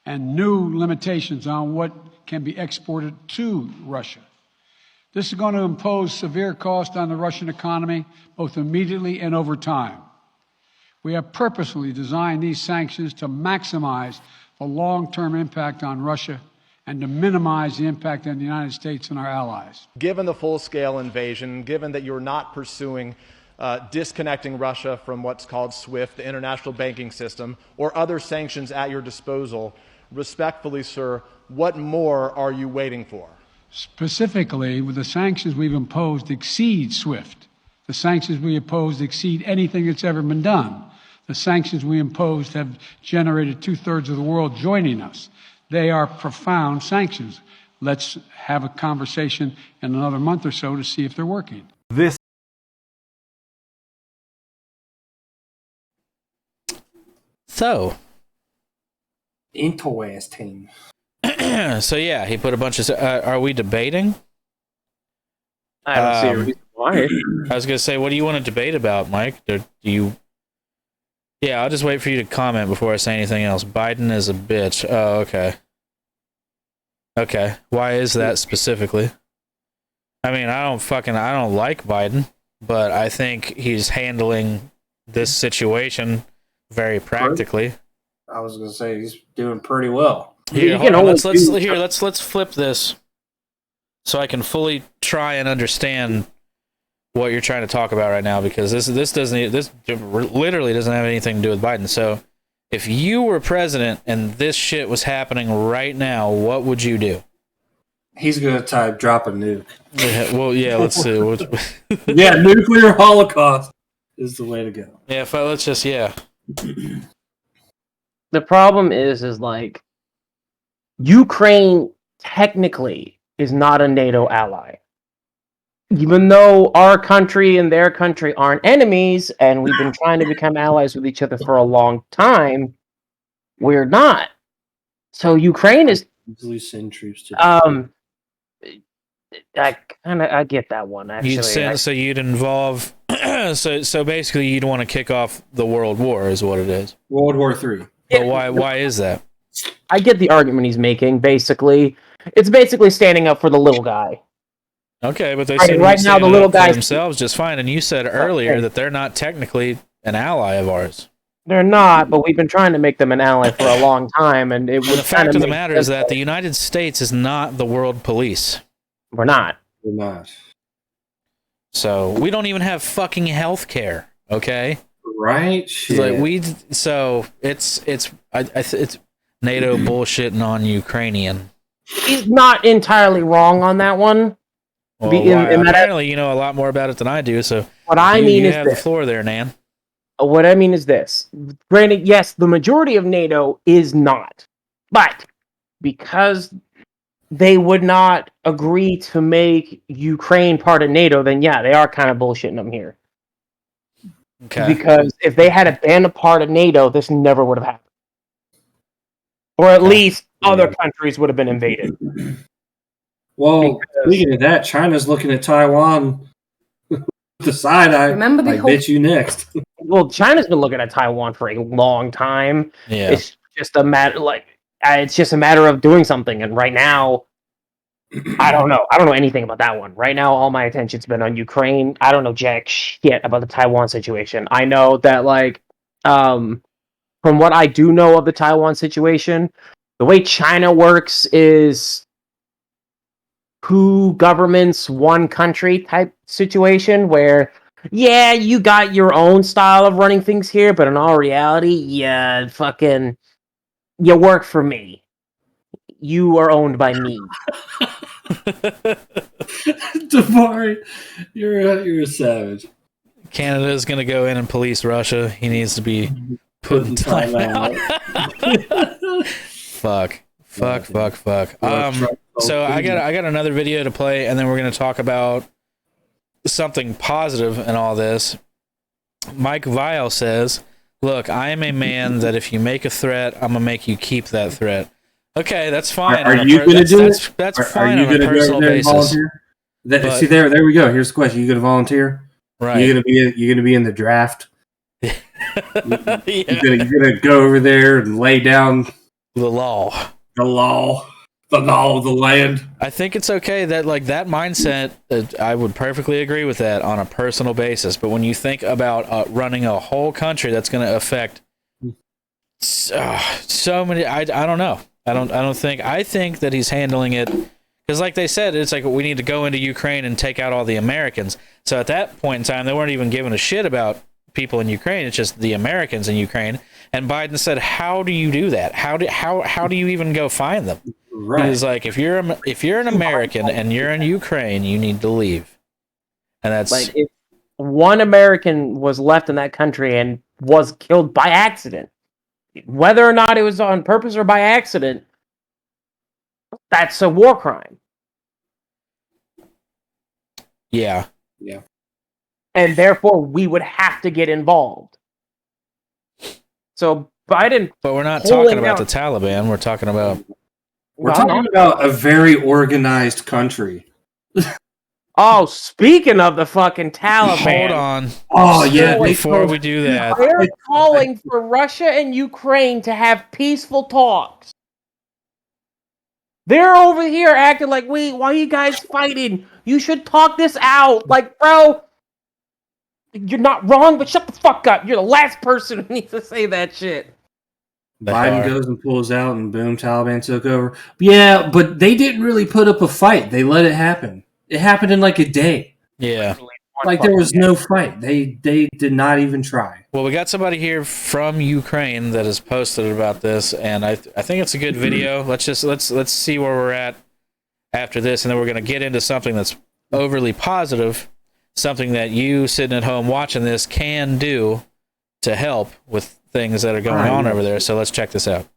and new limitations on what can be exported to Russia. This is going to impose severe cost on the Russian economy, both immediately and over time. We have purposely designed these sanctions to maximize the long-term impact on Russia and to minimize the impact on the United States and our allies. Given the full-scale invasion, given that you're not pursuing disconnecting Russia from what's called SWIFT, the international banking system, or other sanctions at your disposal, respectfully, sir, what more are you waiting for? Specifically, with the sanctions we've imposed exceed SWIFT. The sanctions we imposed exceed anything that's ever been done. The sanctions we imposed have generated 2/3 of the world joining us. They are profound sanctions. Let's have a conversation in another month or so to see if they're working. This. So. Interesting. So yeah, he put a bunch of. Are we debating? I don't see a reason why. I was gonna say, what do you want to debate about, Mike? Do you? Yeah, I'll just wait for you to comment before I say anything else. Biden is a bitch. Oh, okay. Okay, why is that specifically? I mean, I don't like Biden, but I think he's handling this situation very practically. I was gonna say he's doing pretty well. Here, let's flip this so I can fully try and understand what you're trying to talk about right now, because this literally doesn't have anything to do with Biden. So, if you were president and this shit was happening right now, what would you do? He's gonna type drop a nuke. Yeah, well, yeah, let's see. Yeah, nuclear holocaust is the way to go. Yeah, let's just The problem is like Ukraine technically is not a NATO ally. Even though our country and their country aren't enemies, and we've been trying to become allies with each other for a long time, we're not. So Ukraine is easily send troops to. I get that one actually. So you'd involve. So basically, you'd want to kick off the World War, is what it is. World War III. But why is that? I get the argument he's making. Basically, it's basically standing up for the little guy. Okay, but they seem right now the little guys themselves just fine. And you said earlier that they're not technically an ally of ours. They're not, but we've been trying to make them an ally for a long time, and it was. The fact of the matter is that the United States is not the world police. We're not. We're not. So we don't even have fucking health care. Okay. Right. Shit. Like it's NATO bullshitting on Ukrainian. He's not entirely wrong on that one. Well, apparently, you know a lot more about it than I do. So what I mean you is have the floor there, Nan. What I mean is this. Granted, yes, the majority of NATO is not, but because they would not agree to make Ukraine part of NATO, then yeah, they are kind of bullshitting them here. Okay. Because if they had been a part of NATO, this never would have happened. Or at least other countries would have been invaded. Well, speaking of that, China's looking at Taiwan the side eye. Remember the I bet you next. Well, China's been looking at Taiwan for a long time. Yeah. It's just a matter it's just a matter of doing something. And right now, I don't know. I don't know anything about that one. Right now, all my attention's been on Ukraine. I don't know jack shit about the Taiwan situation. I know that from what I do know of the Taiwan situation, the way China works is two governments, one country type situation where, yeah, you got your own style of running things here, but in all reality, yeah, fucking, you work for me. You are owned by me. Davari, you're a savage. Canada's going to go in and police Russia. He needs to be put in time out. Fuck. So I got another video to play, and then we're going to talk about something positive in all this. Mike Vile says, "Look, I am a man that if you make a threat, I'm gonna make you keep that threat." Okay, that's fine. Are you going to do it? That's are fine you on a personal basis. Volunteer? See, there we go. Here's the question: you going to volunteer? Right. You're gonna be in the draft. You're gonna go over there and lay down the law, the land. I think it's okay that that mindset. I would perfectly agree with that on a personal basis. But when you think about running a whole country, that's going to affect so many. I don't know. I think that he's handling it because, like they said, it's like we need to go into Ukraine and take out all the Americans. So at that point in time, they weren't even giving a shit about people in Ukraine. It's just the Americans in Ukraine. And Biden said, "How do you do that? How do you even go find them?" Right. He's like, if you're an American and you're in Ukraine, you need to leave. And that's if one American was left in that country and was killed by accident, whether or not it was on purpose or by accident, that's a war crime. Yeah. And therefore, we would have to get involved. So Biden, but we're not talking about the Taliban. We're talking about. We're talking about a very organized country. Oh, speaking of the fucking Taliban. Hold on. Oh, yeah. Before we do that. They're calling for Russia and Ukraine to have peaceful talks. They're over here acting like, wait, why are you guys fighting? You should talk this out. Like, bro, you're not wrong, but shut the fuck up. You're the last person who needs to say that shit. Biden goes and pulls out, and boom, Taliban took over. Yeah, but they didn't really put up a fight. They let it happen. It happened in like a day. Yeah. Like there was no fight. They did not even try. Well, we got somebody here from Ukraine that has posted about this, and I think it's a good video. Let's see where we're at after this, and then we're going to get into something that's overly positive, something that you sitting at home watching this can do to help with things that are going on over there. So let's check this out.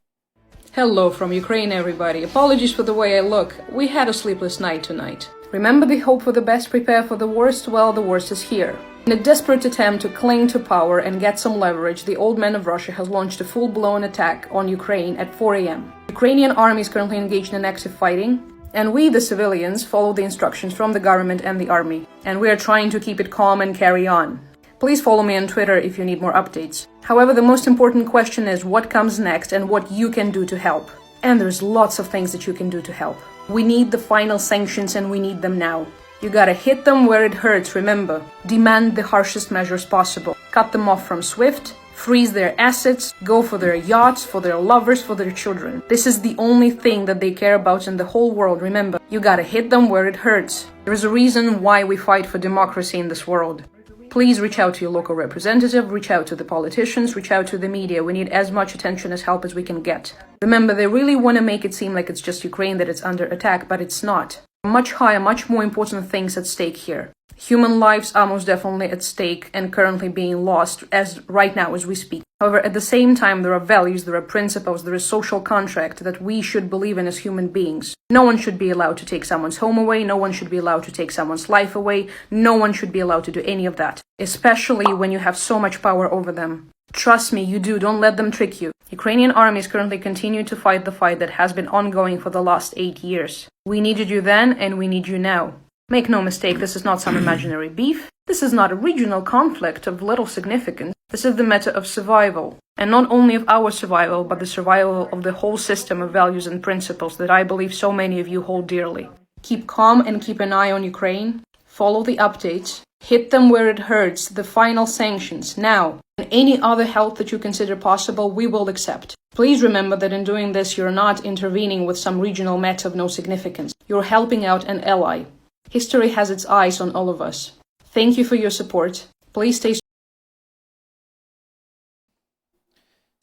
Hello from Ukraine, everybody. Apologies for the way I look. We had a sleepless night tonight. Remember the hope for the best, prepare for the worst? Well, the worst is here. In a desperate attempt to cling to power and get some leverage, the old man of Russia has launched a full-blown attack on Ukraine at 4 a.m. Ukrainian army is currently engaged in active fighting, and we, the civilians, follow the instructions from the government and the army. And we are trying to keep it calm and carry on. Please follow me on Twitter if you need more updates. However, the most important question is what comes next and what you can do to help. And there's lots of things that you can do to help. We need the final sanctions and we need them now. You gotta hit them where it hurts, remember. Demand the harshest measures possible. Cut them off from SWIFT, freeze their assets, go for their yachts, for their lovers, for their children. This is the only thing that they care about in the whole world, remember. You gotta hit them where it hurts. There is a reason why we fight for democracy in this world. Please reach out to your local representative, reach out to the politicians, reach out to the media. We need as much attention as help as we can get. Remember, they really want to make it seem like it's just Ukraine that is under attack, but it's not. Much higher, much more important things at stake here. Human lives are most definitely at stake and currently being lost as right now as we speak. However, at the same time, there are values, there are principles, there is social contract that we should believe in as human beings. No one should be allowed to take someone's home away. No one should be allowed to take someone's life away. No one should be allowed to do any of that, especially when you have so much power over them. Trust me, you do. Don't let them trick you. Ukrainian army is currently continuing to fight the fight that has been ongoing for the last 8 years. We needed you then, and we need you now. Make no mistake, this is not some imaginary beef. This is not a regional conflict of little significance. This is the matter of survival. And not only of our survival, but the survival of the whole system of values and principles that I believe so many of you hold dearly. Keep calm and keep an eye on Ukraine. Follow the updates. Hit them where it hurts, the final sanctions, now. And any other help that you consider possible, we will accept. Please remember that in doing this, you're not intervening with some regional matter of no significance. You're helping out an ally. History has its eyes on all of us. Thank you for your support. Please stay.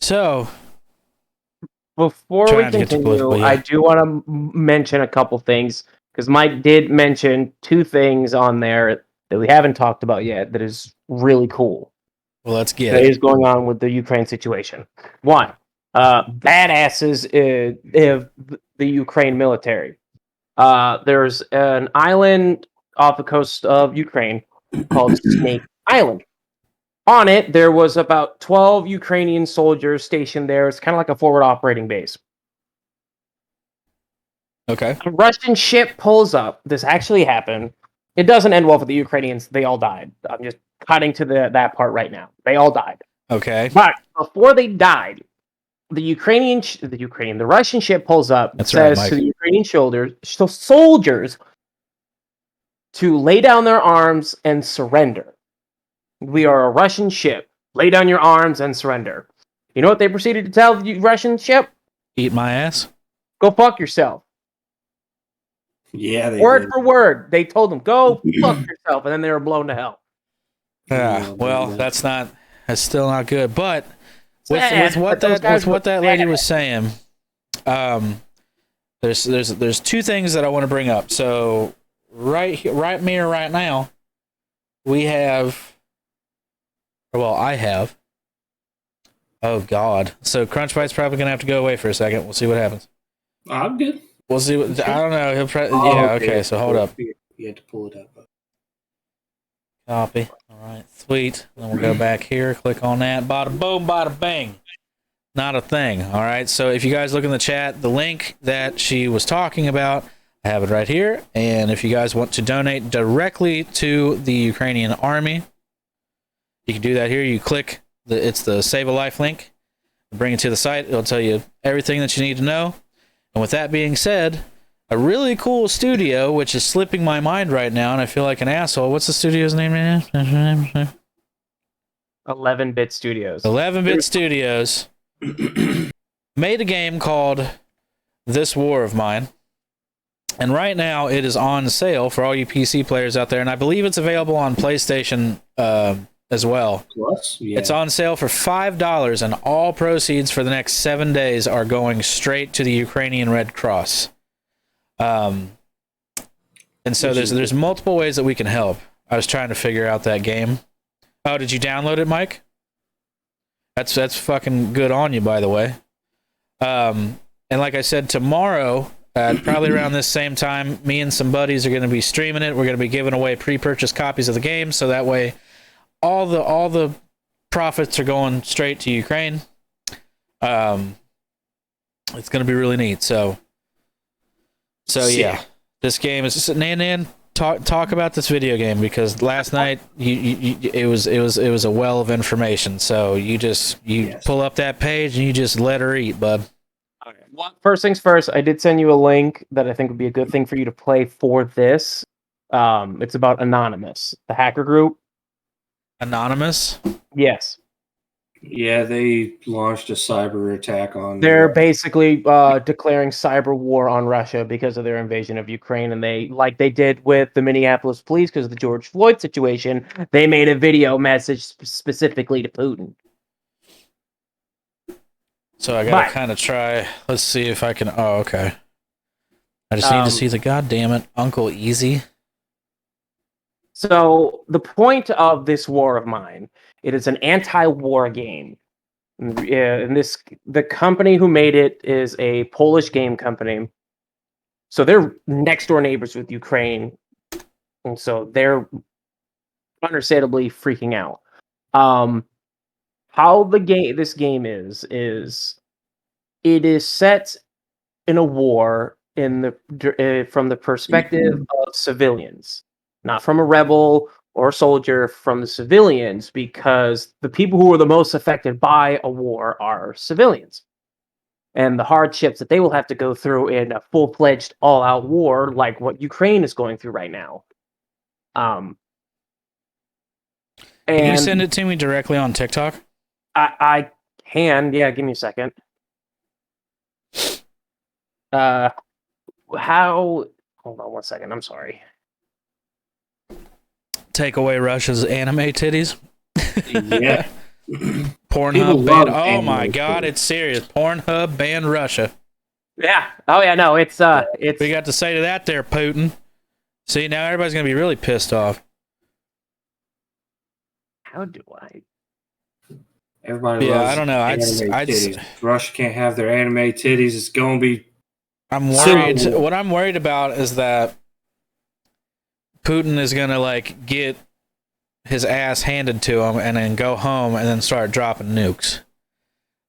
So, before we continue, I do want to mention a couple things, because Mike did mention 2 things on there that we haven't talked about yet that is really cool. Well, let's get that is going on with the Ukraine situation. 1, badasses of the Ukraine military. There's an island off the coast of Ukraine called Snake Island. On it, there was about 12 Ukrainian soldiers stationed there. It's kind of like a forward operating base. Okay. A Russian ship pulls up. This actually happened. It doesn't end well for the Ukrainians. They all died. I'm just cutting to that part right now. They all died. Okay. But before they died, the Russian ship pulls up and says to the Ukrainian soldiers to lay down their arms and surrender. We are a Russian ship. Lay down your arms and surrender. You know what they proceeded to tell the Russian ship? Eat my ass. Go fuck yourself. Yeah, word for word, they told them, "Go fuck yourself," and then they were blown to hell. Yeah, well, that's still not good. But with what that lady was saying, there's 2 things that I want to bring up. So right now, we have, I have. Oh God! So Crunchbite's probably gonna have to go away for a second. We'll see what happens. I'm good. We'll see. I don't know. He'll okay. So hold up. You had to pull it up. Copy. All right. Sweet. Then we'll go back here. Click on that. Bada boom. Bada bang. Not a thing. All right. So if you guys look in the chat, the link that she was talking about, I have it right here. And if you guys want to donate directly to the Ukrainian army, you can do that here. You click it's the Save a Life link. Bring it to the site. It'll tell you everything that you need to know. And with that being said, a really cool studio, which is slipping my mind right now, and I feel like an asshole. What's the studio's name right now? 11-Bit Studios. 11-Bit Studios made a game called This War of Mine. And right now it is on sale for all you PC players out there. And I believe it's available on PlayStation as well. Plus, yeah. It's on sale for $5, and all proceeds for the next 7 days are going straight to the Ukrainian Red Cross. And so there's multiple ways that we can help. I was trying to figure out that game. Oh, did you download it, Mike? That's fucking good on you, by the way. And like I said, tomorrow, probably around this same time, me and some buddies are going to be streaming it. We're going to be giving away pre-purchased copies of the game, so that way all the profits are going straight to Ukraine. It's going to be really neat. So yeah, this game is just Nan. Talk about this video game, because last night it was a well of information. So you pull up that page and you just let her eat, bud. Okay. Well, first things first, I did send you a link that I think would be a good thing for you to play for this. It's about Anonymous, the hacker group. Anonymous? Yes. Yeah, they launched a cyber attack on... They're basically declaring cyber war on Russia because of their invasion of Ukraine, and they, like they did with the Minneapolis police because of the George Floyd situation, they made a video message specifically to Putin. So I gotta kind of try... Let's see if I can... Oh, okay. I just need to see the goddamn Uncle Easy. So the point of this war of mine, it is an anti-war game. And the company who made it is a Polish game company. So they're next door neighbors with Ukraine, and so they're understandably freaking out. How this game is it is set in a war from the perspective of civilians, not from a rebel or a soldier, from the civilians, because the people who are the most affected by a war are civilians. And the hardships that they will have to go through in a full-fledged, all-out war, like what Ukraine is going through right now. Can you send it to me directly on TikTok? I can. Yeah, give me a second. Hold on one second. I'm sorry. Take away Russia's anime titties? Yeah. Pornhub banned. Oh my god, it's serious. Pornhub banned Russia. Yeah. Oh yeah. No, it's. We got to say to that there, Putin. See, now everybody's gonna be really pissed off. How do I? Everybody Yeah, loves I don't know. anime titties. Russia can't have their anime titties. It's gonna be. I'm worried. What I'm worried about is that Putin is gonna like get his ass handed to him and then go home and then start dropping nukes.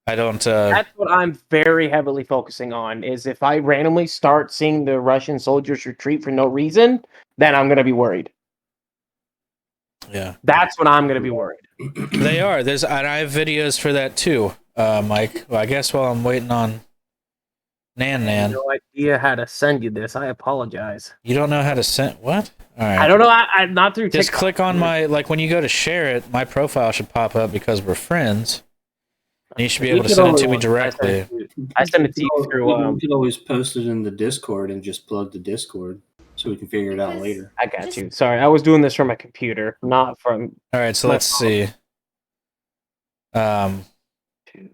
I don't. That's what I'm very heavily focusing on. Is if I randomly start seeing the Russian soldiers retreat for no reason, then I'm gonna be worried. Yeah, that's when I'm gonna be worried. They are. And I have videos for that too, Mike. Well, I guess while I'm waiting on Nan. I have no idea how to send you this. I apologize. You don't know how to send what? All right. I don't know. I'm not through. Just TikTok. click on my when you go to share it. My profile should pop up because we're friends. And you should be able to send it to me directly. I send it to you through. You could always post it in the Discord and just plug the Discord so we can figure it out later. I got you. Sorry, I was doing this from my computer, not from. All right, so let's see. Oh,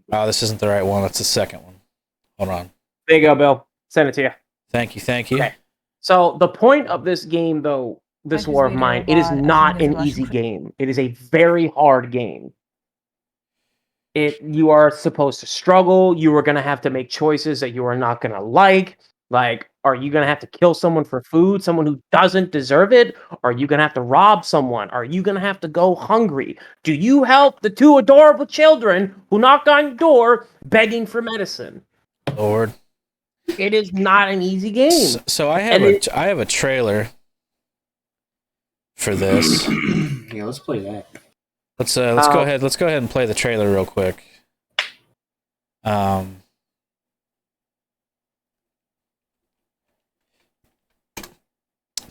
this isn't the right one. That's the second one. Hold on. There you go, Bill. Send it to you. Thank you. Thank you. Okay. So the point of this game, though, this war of mine, it is not an easy game. It is a very hard game. You are supposed to struggle. You are going to have to make choices that you are not going to like. Like, are you going to have to kill someone for food, someone who doesn't deserve it? Are you going to have to rob someone? Are you going to have to go hungry? Do you help the two adorable children who knocked on your door begging for medicine? Lord. It is not an easy game. So I have a trailer for this. Yeah, let's play that. Let's go ahead. Let's go ahead and play the trailer real quick.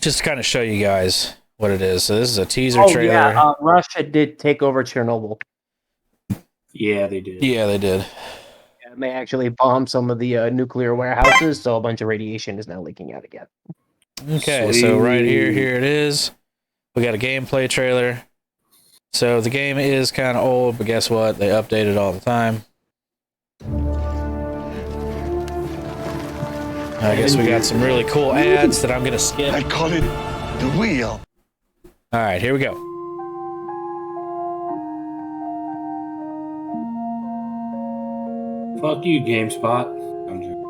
Just to kind of show you guys what it is. So this is a teaser trailer. Yeah, Russia did take over Chernobyl. Yeah, they did. Yeah, they did. And they actually bombed some of the nuclear warehouses, so a bunch of radiation is now leaking out again. Okay, so right here it is. We got a gameplay trailer. So the game is kind of old, but guess what? They update it all the time. I guess we got some really cool ads that I'm going to skip. I call it the wheel. All right, here we go. Fuck you, GameSpot. I'm joking.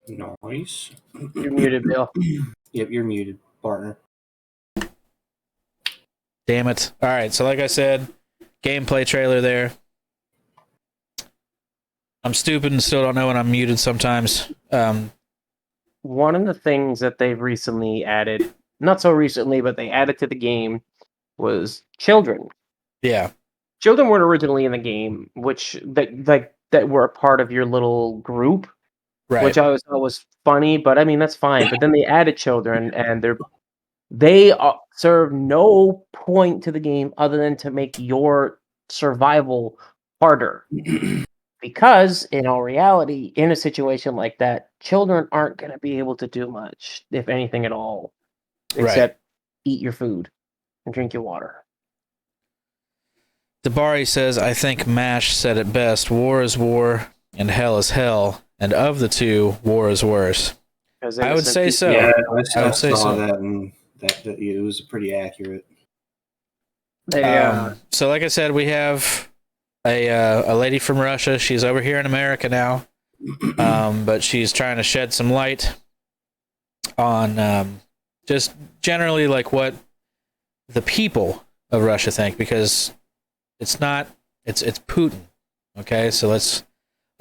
Nice. You're muted, Bill. Yep, you're muted, partner. Damn it. All right, so like I said, gameplay trailer there. I'm stupid and still don't know when I'm muted sometimes. One of the things that they've recently added, not so recently, but they added to the game, was children. Yeah. Children weren't originally in the game, that were a part of your little group, right? Which I was funny, but I mean that's fine. But then they added children, and they serve no point to the game other than to make your survival harder. Because in all reality, in a situation like that, children aren't going to be able to do much, if anything at all, except eat your food and drink your water. Dabari says, I think MASH said it best. War is war, and hell is hell. And of the two, war is worse. I would say so. Yeah, I would say so. That, and that it was pretty accurate. So, like I said, we have a lady from Russia. She's over here in America now, but she's trying to shed some light on just generally like what the people of Russia think, because it's not it's Putin. Okay, so let's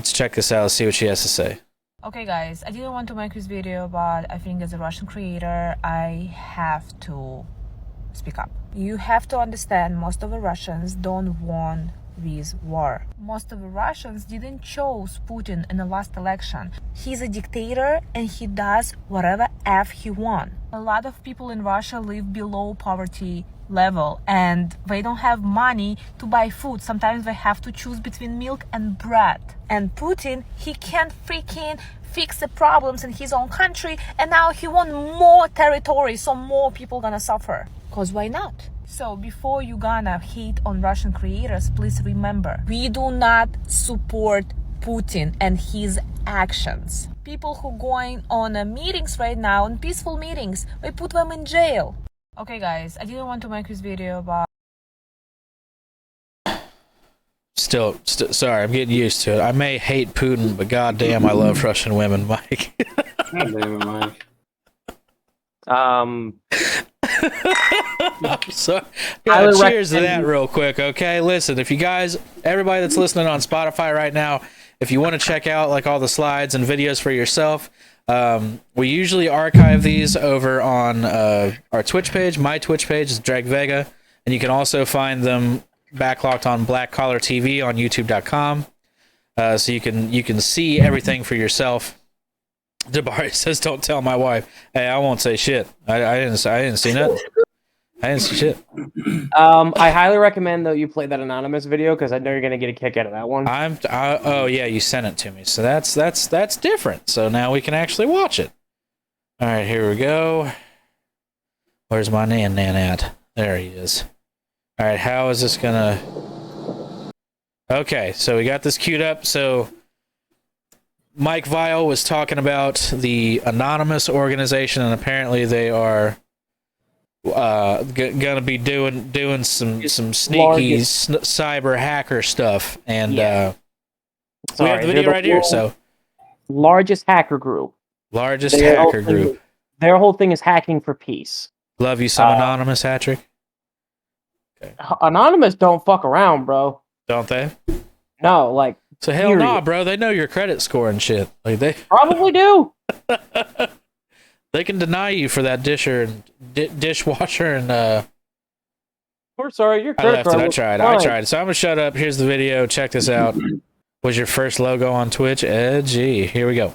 check this out. Let's see what she has to say. Okay guys, I didn't want to make this video, but I think as a Russian creator, I have to speak up. You have to understand, most of the Russians don't want this war. Most of the Russians didn't choose Putin in the last election. He's a dictator and he does whatever F he wants. A lot of people in Russia live below poverty level and they don't have money to buy food. Sometimes they have to choose between milk and bread. And Putin, he can't freaking fix the problems in his own country, and now he wants more territory, so more people gonna suffer. Cause why not? So before you gonna hate on Russian creators, please remember, we do not support Putin and his actions. People who going on meetings right now, on peaceful meetings, we put them in jail. Okay guys, I didn't want to make this video about... Still, sorry, I'm getting used to it. I may hate Putin, but goddamn, I love Russian women, Mike. God damn it, Mike. So, yeah, cheers to that real quick, okay? Listen, if you guys, everybody that's listening on Spotify right now, if you want to check out like all the slides and videos for yourself, we usually archive these over on our Twitch page. My Twitch page is Drag Vega, and you can also find them backlogged on Black Collar TV on YouTube.com, so you can see everything for yourself. Dabari says, "Don't tell my wife." Hey, I won't say shit. I didn't see nothing. I didn't see shit. I highly recommend though you play that anonymous video because I know you're gonna get a kick out of that one. Oh yeah, you sent it to me, so that's different. So now we can actually watch it. All right, here we go. Where's my nan at? There he is. All right, how is this gonna? Okay, so we got this queued up. So Mike Vile was talking about the anonymous organization, and apparently they are gonna be doing some sneaky cyber hacker stuff, and we have the video right here. So largest hacker group. Their whole thing is hacking for peace. Love you some anonymous, Hatrick. Okay. Anonymous don't fuck around, bro. Don't they? No, like. So hell no, nah, bro. They know your credit score and shit. Like they probably do. They can deny you for that dishwasher and. We're sorry, your credit card. I tried. So I'm gonna shut up. Here's the video. Check this out. Was your first logo on Twitch? Edgy. Here we go.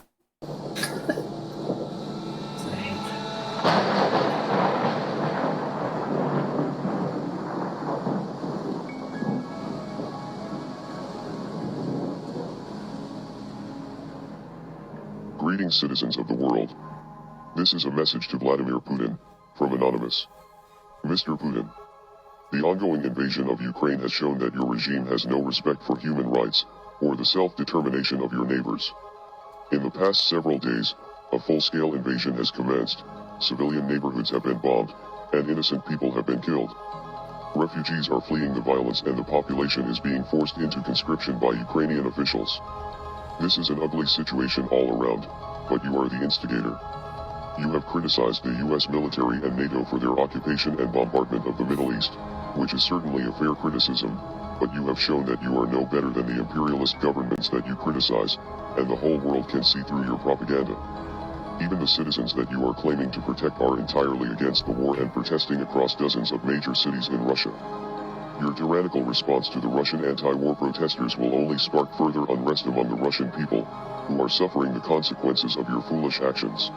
Greetings, citizens of the world. This is a message to Vladimir Putin from Anonymous. Mr. Putin, the ongoing invasion of Ukraine has shown that your regime has no respect for human rights or the self-determination of your neighbors. In the past several days, a full-scale invasion has commenced, civilian neighborhoods have been bombed, and innocent people have been killed. Refugees are fleeing the violence and the population is being forced into conscription by Ukrainian officials. This is an ugly situation all around. but you are the instigator. You have criticized the US military and NATO for their occupation and bombardment of the Middle East, which is certainly a fair criticism, but you have shown that you are no better than the imperialist governments that you criticize, and the whole world can see through your propaganda. Even the citizens that you are claiming to protect are entirely against the war and protesting across dozens of major cities in Russia. Your tyrannical response to the Russian anti-war protesters will only spark further unrest among the Russian people, who are suffering the consequences of your foolish actions.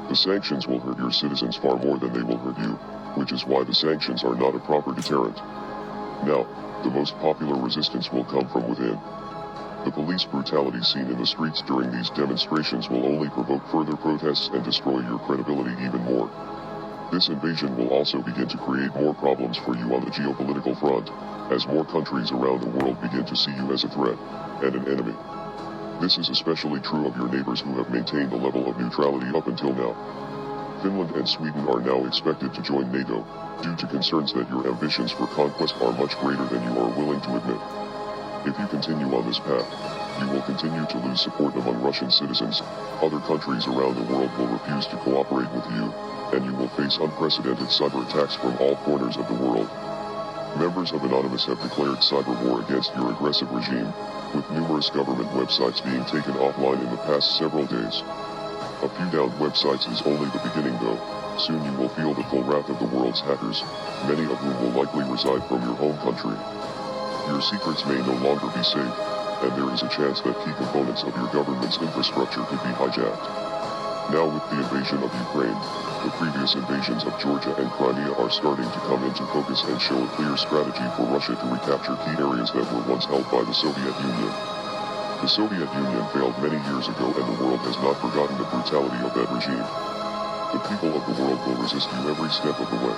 The sanctions will hurt your citizens far more than they will hurt you, which is why the sanctions are not a proper deterrent. Now, the most popular resistance will come from within. The police brutality seen in the streets during these demonstrations will only provoke further protests and destroy your credibility even more. This invasion will also begin to create more problems for you on the geopolitical front, as more countries around the world begin to see you as a threat and an enemy. This is especially true of your neighbors who have maintained a level of neutrality up until now. Finland and Sweden are now expected to join NATO, due to concerns that your ambitions for conquest are much greater than you are willing to admit. If you continue on this path, you will continue to lose support among Russian citizens, other countries around the world will refuse to cooperate with you, and you will face unprecedented cyber attacks from all corners of the world. Members of Anonymous have declared cyber war against your aggressive regime, with numerous government websites being taken offline in the past several days. A few downed websites is only the beginning though. Soon you will feel the full wrath of the world's hackers, many of whom will likely reside from your home country. Your secrets may no longer be safe, and there is a chance that key components of your government's infrastructure could be hijacked. Now with the invasion of Ukraine, the previous invasions of Georgia and Crimea are starting to come into focus and show a clear strategy for Russia to recapture key areas that were once held by the Soviet Union. The Soviet Union failed many years ago and the world has not forgotten the brutality of that regime. The people of the world will resist you every step of the way.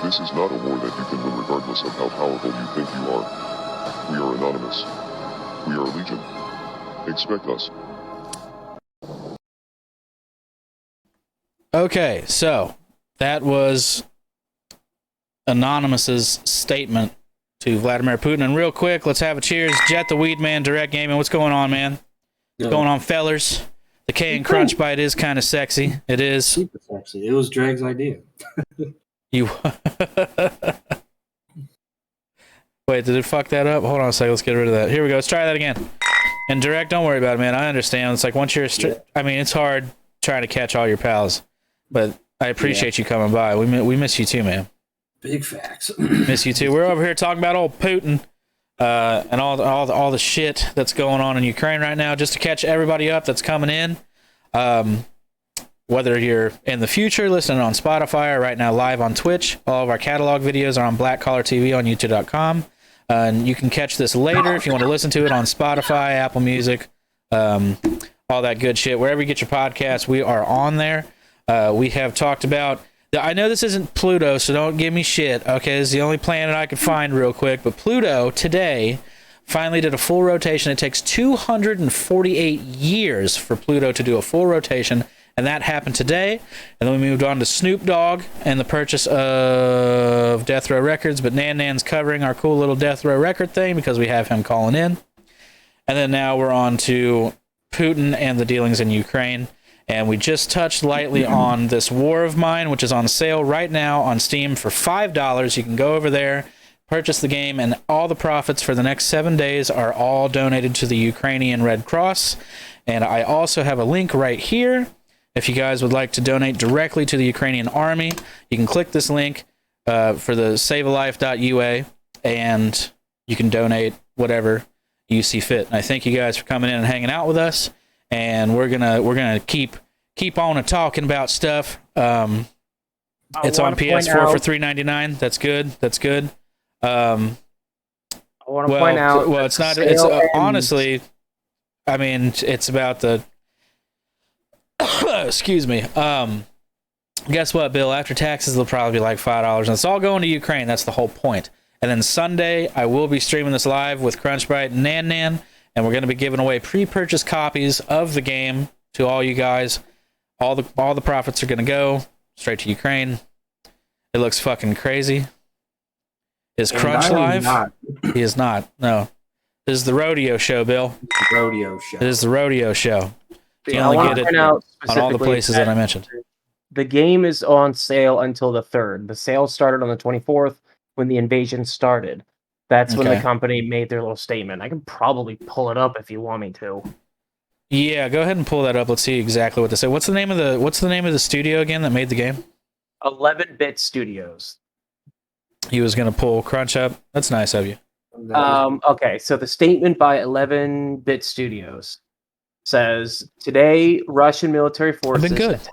This is not a war that you can win regardless of how powerful you think you are. We are Anonymous. We are Legion. Expect us. Okay, so that was Anonymous's statement to Vladimir Putin. And real quick, let's have a cheers. Jet the Weed Man, Direct Gaming. What's going on, man? What's going on, fellers? The K and Crunch Bite is kind of sexy. It is. Super sexy. It was Dreg's idea. You. Wait, did it fuck that up? Hold on a second. Let's get rid of that. Here we go. Let's try that again. And Direct, don't worry about it, man. I understand. It's like once you're I mean, it's hard trying to catch all your pals, but I appreciate you coming by. We miss you too, man. Big facts. Miss you too. We're over here talking about old Putin and all the shit that's going on in Ukraine right now, just to catch everybody up that's coming in. Whether you're in the future listening on Spotify or right now live on Twitch, all of our catalog videos are on Black Collar TV on YouTube.com. And you can catch this later if you want to listen to it on Spotify, Apple Music, all that good shit. Wherever you get your podcasts, we are on there. We have talked about... I know this isn't Pluto, so don't give me shit. Okay, this is the only planet I could find real quick. But Pluto, today, finally did a full rotation. It takes 248 years for Pluto to do a full rotation. And that happened today. And then we moved on to Snoop Dogg and the purchase of Death Row Records. But Nan's covering our cool little Death Row record thing because we have him calling in. And then now we're on to Putin and the dealings in Ukraine. And we just touched lightly on this War of Mine, which is on sale right now on Steam for $5. You can go over there, purchase the game, and all the profits for the next 7 days are all donated to the Ukrainian Red Cross. And I also have a link right here. If you guys would like to donate directly to the Ukrainian army, you can click this link for the savealife.ua, and you can donate whatever you see fit. And I thank you guys for coming in and hanging out with us. And we're gonna keep on talking about stuff. It's on PS4 for $3.99. That's good. That's good. I want to point out. Well, it's not. It's honestly. I mean, it's about the. Excuse me. Guess what, Bill? After taxes, it'll probably be like $5, and it's all going to Ukraine. That's the whole point. And then Sunday, I will be streaming this live with Crunchbite and Nan, and we're going to be giving away pre-purchase copies of the game to all you guys. All the profits are going to go straight to Ukraine. It looks fucking crazy. Is Crunch live? He is not. No. This is the Rodeo show, Bill. The Rodeo show. This is the Rodeo show. You only get it on all the places that I mentioned. The game is on sale until the 3rd. The sale started on the 24th when the invasion started. That's when the company made their little statement. I can probably pull it up if you want me to. Yeah, go ahead and pull that up. Let's see exactly what they say. What's the name of the studio again that made the game? 11-Bit Studios. He was going to pull Crunch up. That's nice of you. Okay, so the statement by 11-Bit Studios says, today, Russian military forces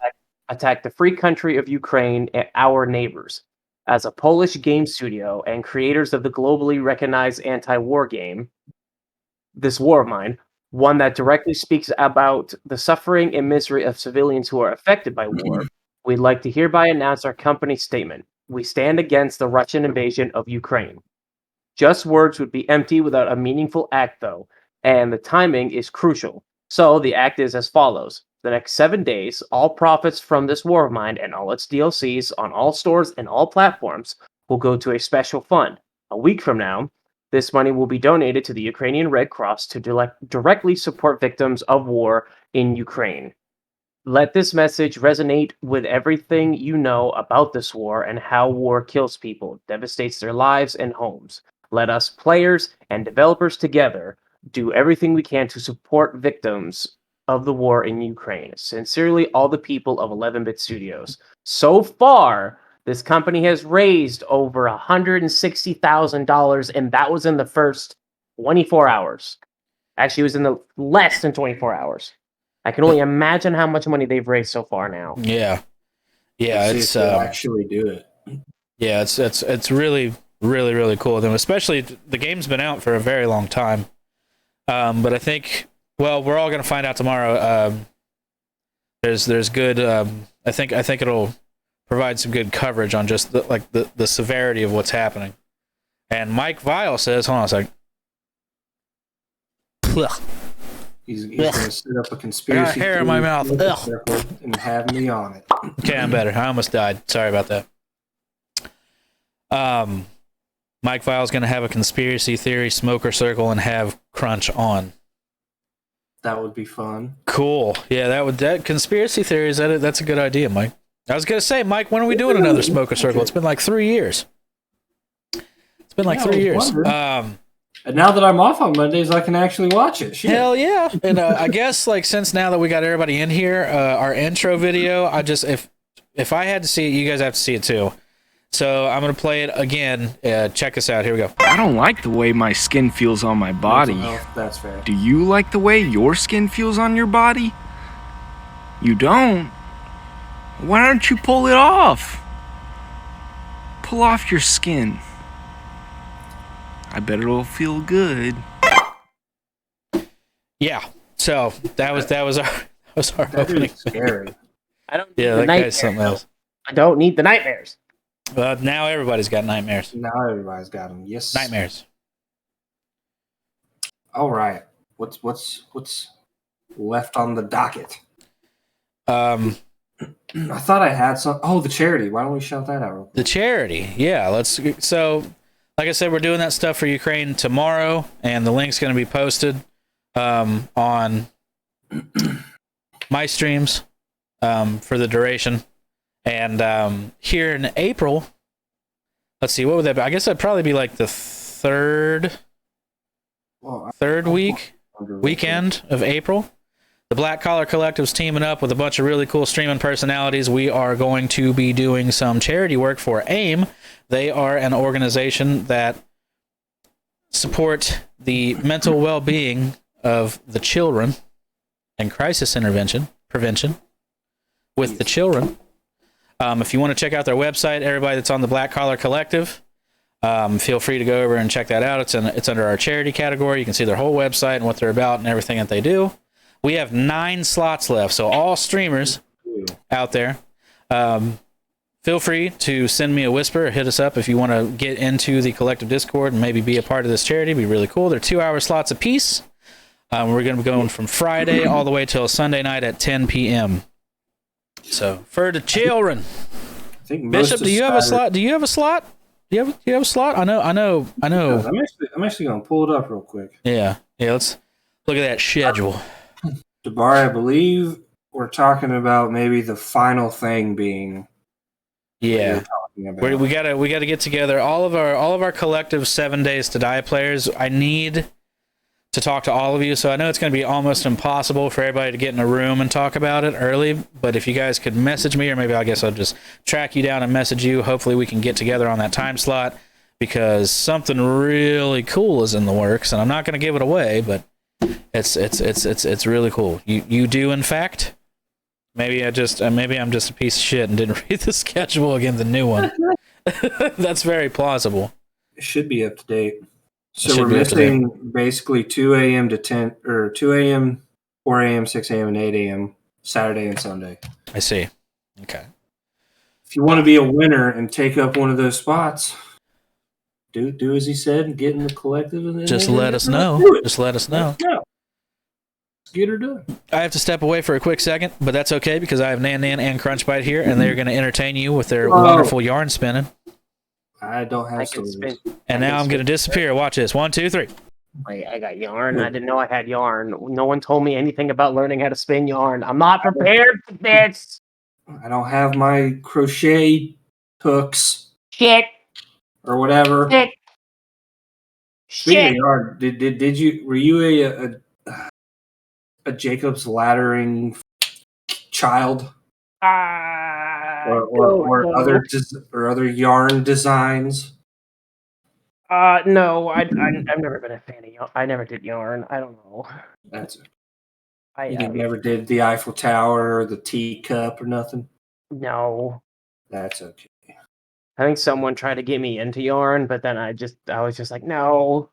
attacked the free country of Ukraine and our neighbors. As a Polish game studio and creators of the globally recognized anti-war game, this war of mine, one that directly speaks about the suffering and misery of civilians who are affected by war, we'd like to hereby announce our company statement. We stand against the Russian invasion of Ukraine. Just words would be empty without a meaningful act, though, and the timing is crucial. So the act is as follows. The next 7 days, all profits from this war of mine and all its DLCs on all stores and all platforms will go to a special fund. A week from now, this money will be donated to the Ukrainian Red Cross to directly support victims of war in Ukraine. Let this message resonate with everything you know about this war and how war kills people, devastates their lives and homes. Let us, players and developers together, do everything we can to support victims of the war in Ukraine. Sincerely, all the people of 11-Bit Studios. So far, this company has raised over $160,000, and that was in the first 24 hours. Actually, it was in the less than 24 hours. I can only imagine how much money they've raised so far now. Yeah, it's actually do it. Yeah, it's really, really, really cool. And especially the game's been out for a very long time. But I think, well, we're all gonna find out tomorrow. There's good. I think it'll provide some good coverage on just the severity of what's happening. And Mike Vile says, hold on a second. He's going to set up a conspiracy. I got hair in my mouth. And have me on it. Okay, I'm better. I almost died. Sorry about that. Mike Vile's going to have a conspiracy theory smoker circle and have Crunch on. That would be fun. Cool. Yeah, that conspiracy theories. That's a good idea, Mike. I was going to say, Mike, when are we doing another smoker circle? It's been like 3 years. It's been like 3 years. And now that I'm off on Mondays, I can actually watch it. Shit. Hell yeah! And I guess since now that we got everybody in here, our intro video, if I had to see it, you guys have to see it too. So I'm gonna play it again. Check us out. Here we go. I don't like the way my skin feels on my body. That's fair. Do you like the way your skin feels on your body? You don't? Why don't you pull it off? Pull off your skin. I bet it'll feel good. Yeah. So that was our opening. Scary. I don't. Yeah, that guy's something else. I don't need the nightmares. Now everybody's got nightmares. Now everybody's got them. Yes. Nightmares. All right. What's left on the docket? I thought I had some. Oh, the charity. Why don't we shout that out real quick? The charity. Yeah. So, like I said, we're doing that stuff for Ukraine tomorrow, and the link's going to be posted on my streams for the duration. And here in April, let's see, what would that be? I guess that'd probably be like the third weekend of April. The Black Collar Collective's teaming up with a bunch of really cool streaming personalities. We are going to be doing some charity work for AIM. They are an organization that support the mental well-being of the children and crisis prevention with the children. If you want to check out their website, everybody that's on the Black Collar Collective, feel free to go over and check that out. It's under our charity category. You can see their whole website and what they're about and everything that they do. We have 9 slots left, so all streamers out there, feel free to send me a whisper or hit us up if you want to get into the collective Discord and maybe be a part of this charity. It'd be really cool. They're 2-hour slots apiece. We're going to be going from Friday all the way till Sunday night at 10 p.m. So for the children, I think Bishop, do you have a slot? Do you have a slot? Do you have a slot? I know. I'm actually gonna pull it up real quick. Yeah. Let's look at that schedule. Debar, I believe we're talking about maybe the final thing being. Yeah, we gotta get together. All of our collective 7 Days to Die players. I need to talk to all of you. So I know it's going to be almost impossible for everybody to get in a room and talk about it early. But if you guys could message me, or maybe I guess I'll just track you down and message you. Hopefully we can get together on that time slot, because something really cool is in the works, and I'm not going to give it away, but it's really cool. You do, in fact. Maybe I'm just a piece of shit and didn't read the schedule again, the new one. That's very plausible. It should be up to date. So we're missing basically 2 a.m. to 10, or 2 a.m., 4 a.m., 6 a.m., and 8 a.m. Saturday and Sunday. I see. Okay. If you want to be a winner and take up one of those spots, do as he said and get in the collective. And just let us know. Just let us know. Get her done. I have to step away for a quick second, but that's okay, because I have Nan Nan and Crunchbite here, and they're going to entertain you with their wonderful yarn spinning. I don't have stories. And now I'm going to disappear. Watch this. 1, 2, 3. Wait, I got yarn. I didn't know I had yarn. No one told me anything about learning how to spin yarn. I'm not prepared for this. I don't have my crochet hooks. Shit. Or whatever. Shit. Speaking of yarn, did you were you a Jacob's laddering child? Or other yarn designs? No, I've never been a fan of yarn. I never did yarn. I don't know. That's it. You never did the Eiffel Tower or the teacup or nothing? No. That's okay. I think someone tried to get me into yarn, but then I was just like, no.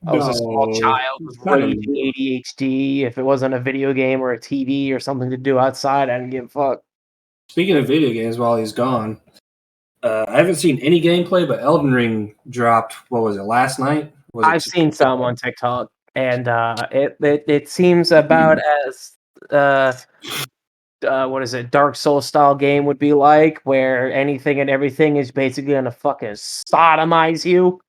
I was a small child with raging ADHD. If it wasn't a video game or a TV or something to do outside, I didn't give a fuck. Speaking of video games, while he's gone, I haven't seen any gameplay, but Elden Ring dropped. What was it, last night? I've seen some on TikTok, and it seems about as what is it, Dark Souls style game would be like, where anything and everything is basically gonna fucking sodomize you.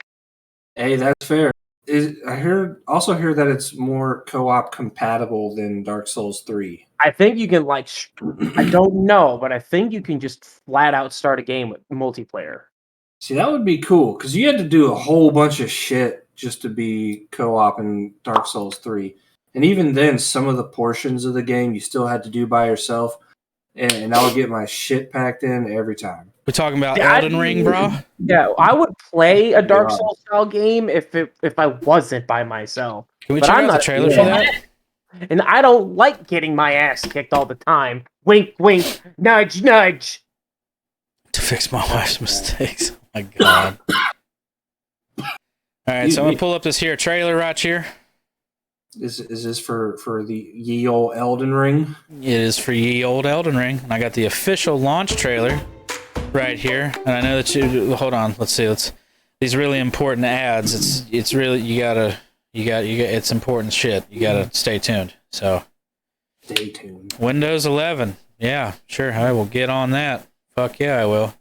Hey, that's fair. I also hear that it's more co-op compatible than Dark Souls 3. I think you can I don't know, but I think you can just flat out start a game with multiplayer. See, that would be cool, because you had to do a whole bunch of shit just to be co-op in Dark Souls 3. And even then, some of the portions of the game you still had to do by yourself, and I would get my shit packed in every time. We're talking about Elden Ring, bro? Yeah, I would play a Dark Souls style game if I wasn't by myself. Can we check out the trailer for that? And I don't like getting my ass kicked all the time. Wink, wink, nudge, nudge. To fix my wife's mistakes. Oh my god. Alright, so I'm gonna pull up this here trailer right here. Is this for the ye old Elden Ring? It is for ye old Elden Ring. And I got the official launch trailer right here. And I know that you hold on, let's see, these really important ads. It's really you got it's important shit. You gotta stay tuned. So stay tuned. Windows 11. Yeah, sure. I will get on that. Fuck yeah, I will.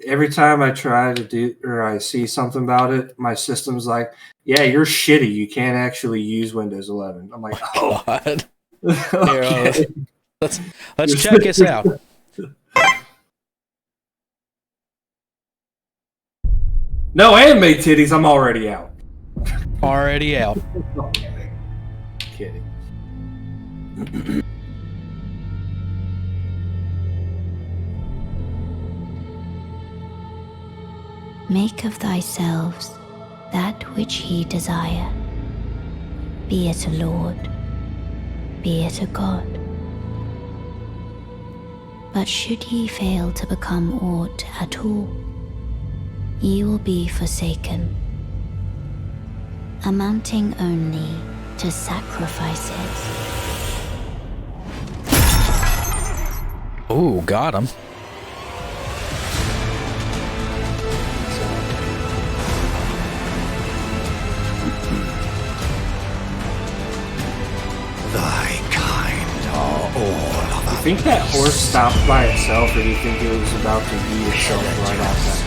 Every time I try to do or I see something about it, my system's like, "Yeah, you're shitty. You can't actually use Windows 11." I'm like, "Oh god." Okay. Let's check this out. No anime titties. I'm already out. Already out. Okay. Kidding. Make of thyself that which ye desire, be it a lord, be it a god. But should ye fail to become aught at all, ye will be forsaken, amounting only to sacrifices. Ooh, got him. Thy kind are all of us. You think that horse stopped by itself, or do you think it was about to eat itself right off that?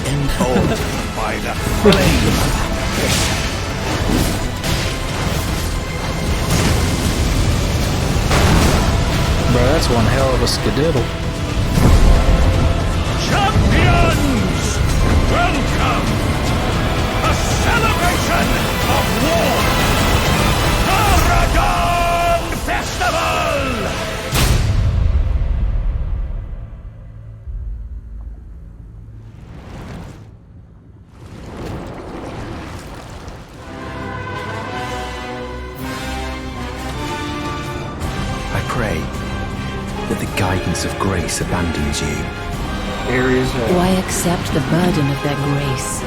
Emboldened by the flame. one hell of a skididdle. Champions! Welcome! A celebration of war! Aragon Festival! I pray that the guidance of grace abandons you. Why accept the burden of their grace,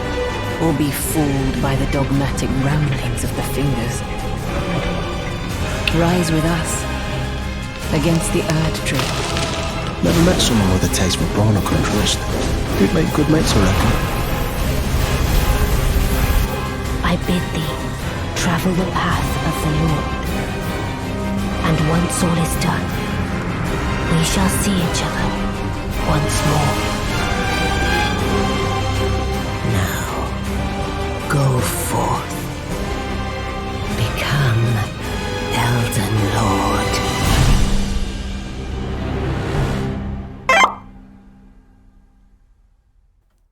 or be fooled by the dogmatic ramblings of the fingers? Rise with us against the Erd tree. Never met someone with a taste for brawn or contrast. We'd make good mates, I reckon. I bid thee travel the path of the Lord. And once all is done, we shall see each other once more. Now, go forth. Become Elden Lord.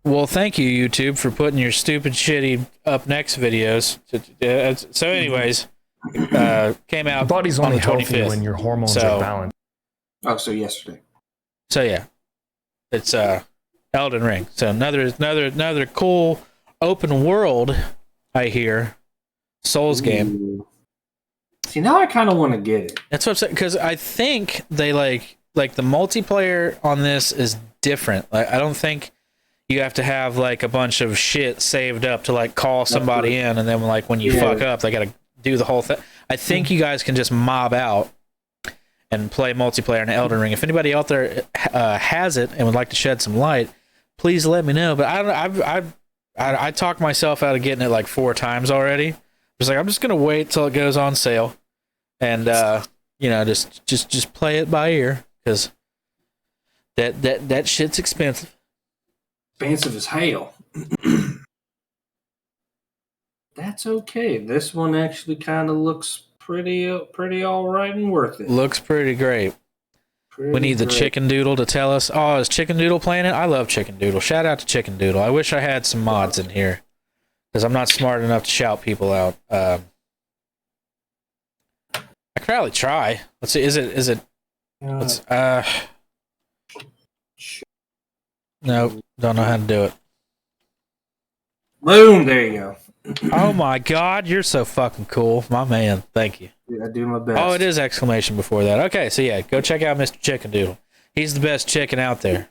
Well, thank you, YouTube, for putting your stupid, shitty up next videos. So, anyways, came out body's on only the healthy 25th. when your hormones are balanced. Oh, so yesterday. So yeah, it's Elden Ring. So another cool open world. I hear Souls game. See, now I kind of want to get it. That's what I'm saying, because I think they like the multiplayer on this is different. Like I don't think you have to have like a bunch of shit saved up to like call somebody in, and then like when you fuck up, they gotta do the whole thing. I think you guys can just mob out and play multiplayer in Elden Ring. If anybody out there has it and would like to shed some light, please let me know. But I talked myself out of getting it like 4 times already. Just like I'm just gonna wait till it goes on sale, and just play it by ear, because that shit's expensive. Expensive as hell. That's okay. This one actually kind of looks pretty all right and worth it. Looks pretty great. We need the Chicken Doodle to tell us. Oh, is Chicken Doodle playing it? I love Chicken Doodle. Shout out to Chicken Doodle. I wish I had some mods in here, because I'm not smart enough to shout people out. I could probably try. Let's see. Is it? No, don't know how to do it. Boom! There you go. Oh my God, you're so fucking cool, my man. Thank you. I do my best. Oh, it is exclamation before that. Okay, so yeah, go check out Mr. Chicken Doodle. He's the best chicken out there.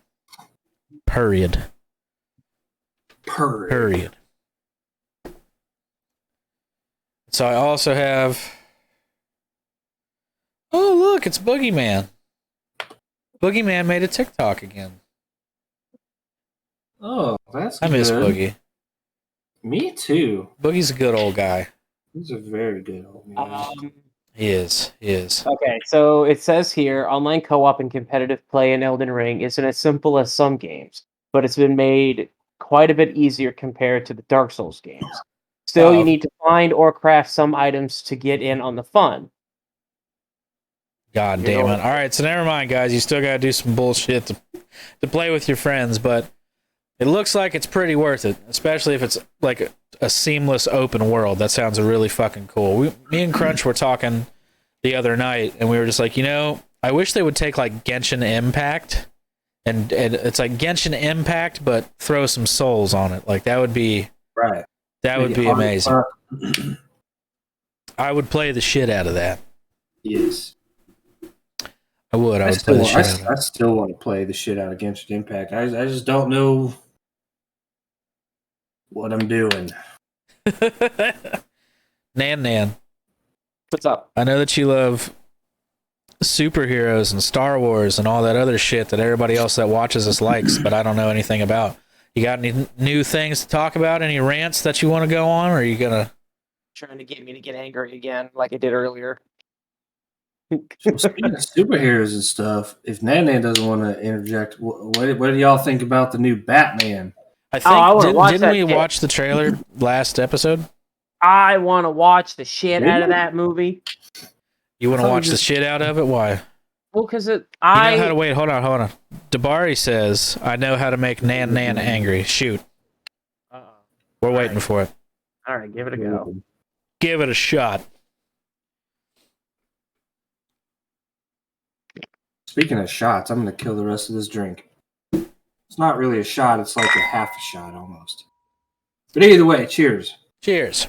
Period. Period. So I also have. Oh look, it's Boogeyman. Boogeyman made a TikTok again. Oh, that's good. I miss Boogie. Me too. Boogie's a good old guy. He's a very good old man. He is. Okay, so it says here, online co-op and competitive play in Elden Ring isn't as simple as some games, but it's been made quite a bit easier compared to the Dark Souls games. Still, you need to find or craft some items to get in on the fun. God damn it. All right, so never mind, guys. You still got to do some bullshit to play with your friends, but it looks like it's pretty worth it, especially if it's like a seamless open world. That sounds really fucking cool. Me and Crunch were talking the other night, and we were just like, I wish they would take like Genshin Impact, and it's like Genshin Impact, but throw some souls on it. Like that would be right. That would be amazing. I would play the shit out of that. Yes. I would. I still want to play the shit out of Genshin Impact. I just don't know what I'm doing. Nan. What's up? I know that you love superheroes and Star Wars and all that other shit that everybody else that watches us likes, but I don't know anything about. You got any new things to talk about? Any rants that you want to go on, or are you gonna trying to get me to get angry again, like I did earlier? Speaking of superheroes and stuff, if Nan doesn't want to interject, what do y'all think about the new Batman? I think didn't we watch the trailer last episode? I want to watch the shit out of that movie. You want to watch the shit out of it? Why? Well, because You know how to wait. Hold on. Dabari says, "I know how to make Nan angry." Shoot. We're waiting for it. All right, give it a go. Give it a shot. Speaking of shots, I'm going to kill the rest of this drink. It's not really a shot. It's like a half a shot almost. But either way, cheers. Cheers.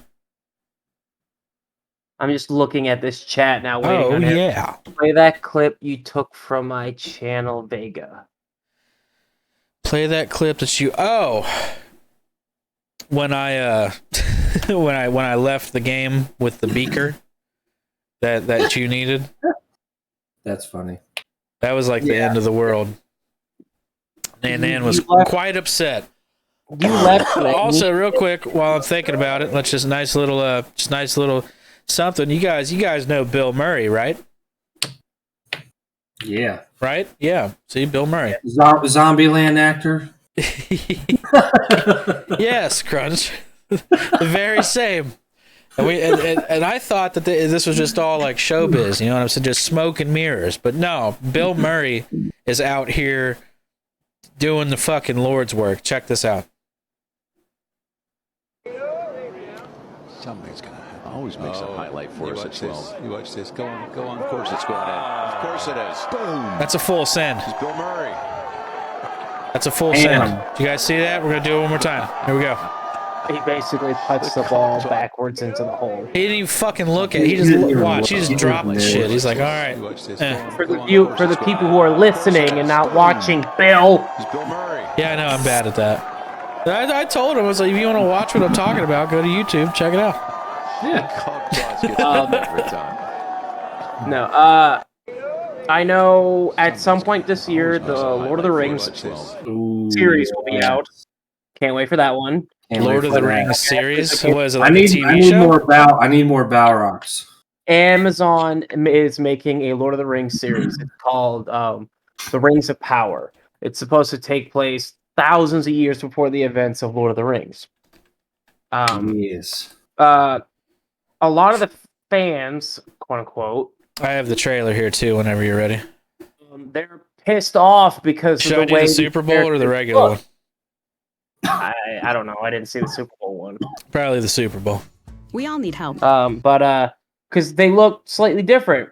I'm just looking at this chat now. Waiting Oh, on it. yeah. Play that clip you took from my channel, Vega. Play that clip that you... Oh! When I when I left the game with the beaker that you needed. That's funny. That was like the end of the world. Nan was quite upset. You left. Also, real quick, while I'm thinking about it, let's just nice little something. You guys know Bill Murray, right? Yeah. Right? Yeah. See, Bill Murray. Zombieland actor. Yes, Crunch. The very same. And I thought that this was just all like showbiz, you know what I'm saying? Just smoke and mirrors. But no, Bill Murray is out here doing the fucking Lord's work. Check this out. Somebody's gonna always makes a highlight for us at 12. You watch this. Go on. Of course it's going in. Of course it is. Boom. That's a full send. It's Bill Murray. That's a full send. Do you guys see that? We're gonna do it one more time. Here we go. He basically puts the ball backwards into the hole. He didn't even fucking look at it. He just watch. He just dropped shit. He's like, all right. For the people who are listening and not watching, Bill. Yeah, I know. I'm bad at that. I told him, I was like, if you want to watch what I'm talking about, go to YouTube, check it out. No, I know at some point this year the Lord of the Rings series will be out. Can't wait for that one. Lord of the Rings series? Was it like I need a TV show? I need more Balrogs. Amazon is making a Lord of the Rings series. It's called The Rings of Power. It's supposed to take place thousands of years before the events of Lord of the Rings. Yes. A lot of the fans, quote unquote, I have the trailer here too. Whenever you're ready. They're pissed off because Should of I the do way the Super Bowl or the regular one? I don't know. I didn't see the Super Bowl one. Probably the Super Bowl. We all need help. But because they look slightly different.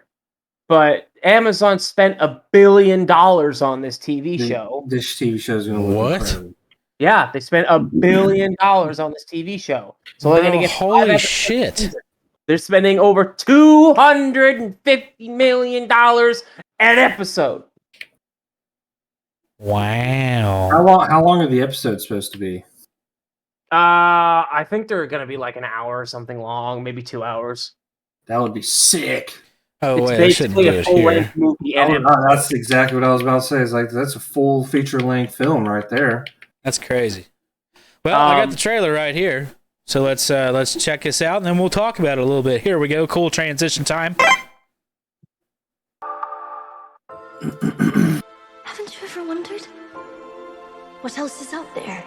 But Amazon spent $1 billion on this TV show. This TV show is going to look incredible. Yeah, they spent $1 billion on this TV show. So they're going to get holy shit. They're spending over $250 million an episode. Wow. How long are the episodes supposed to be? I think they're going to be like an hour or something long, maybe 2 hours. That would be sick. Oh, it's wait, basically a full-length movie. That's exactly what I was about to say. It's like that's a full feature-length film right there. That's crazy. Well, I got the trailer right here. So let's check this out, and then we'll talk about it a little bit. Here we go. Cool transition time. Haven't you ever wondered what else is out there?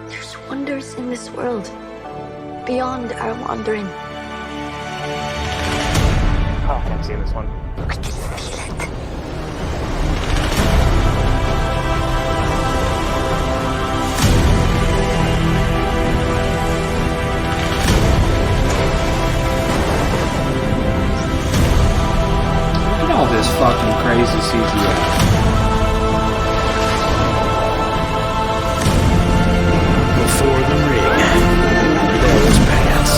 There's wonders in this world beyond our wandering. Oh, I haven't seen this one. I can feel it. Look at all this fucking crazy CGI. Before the ring, there was pants.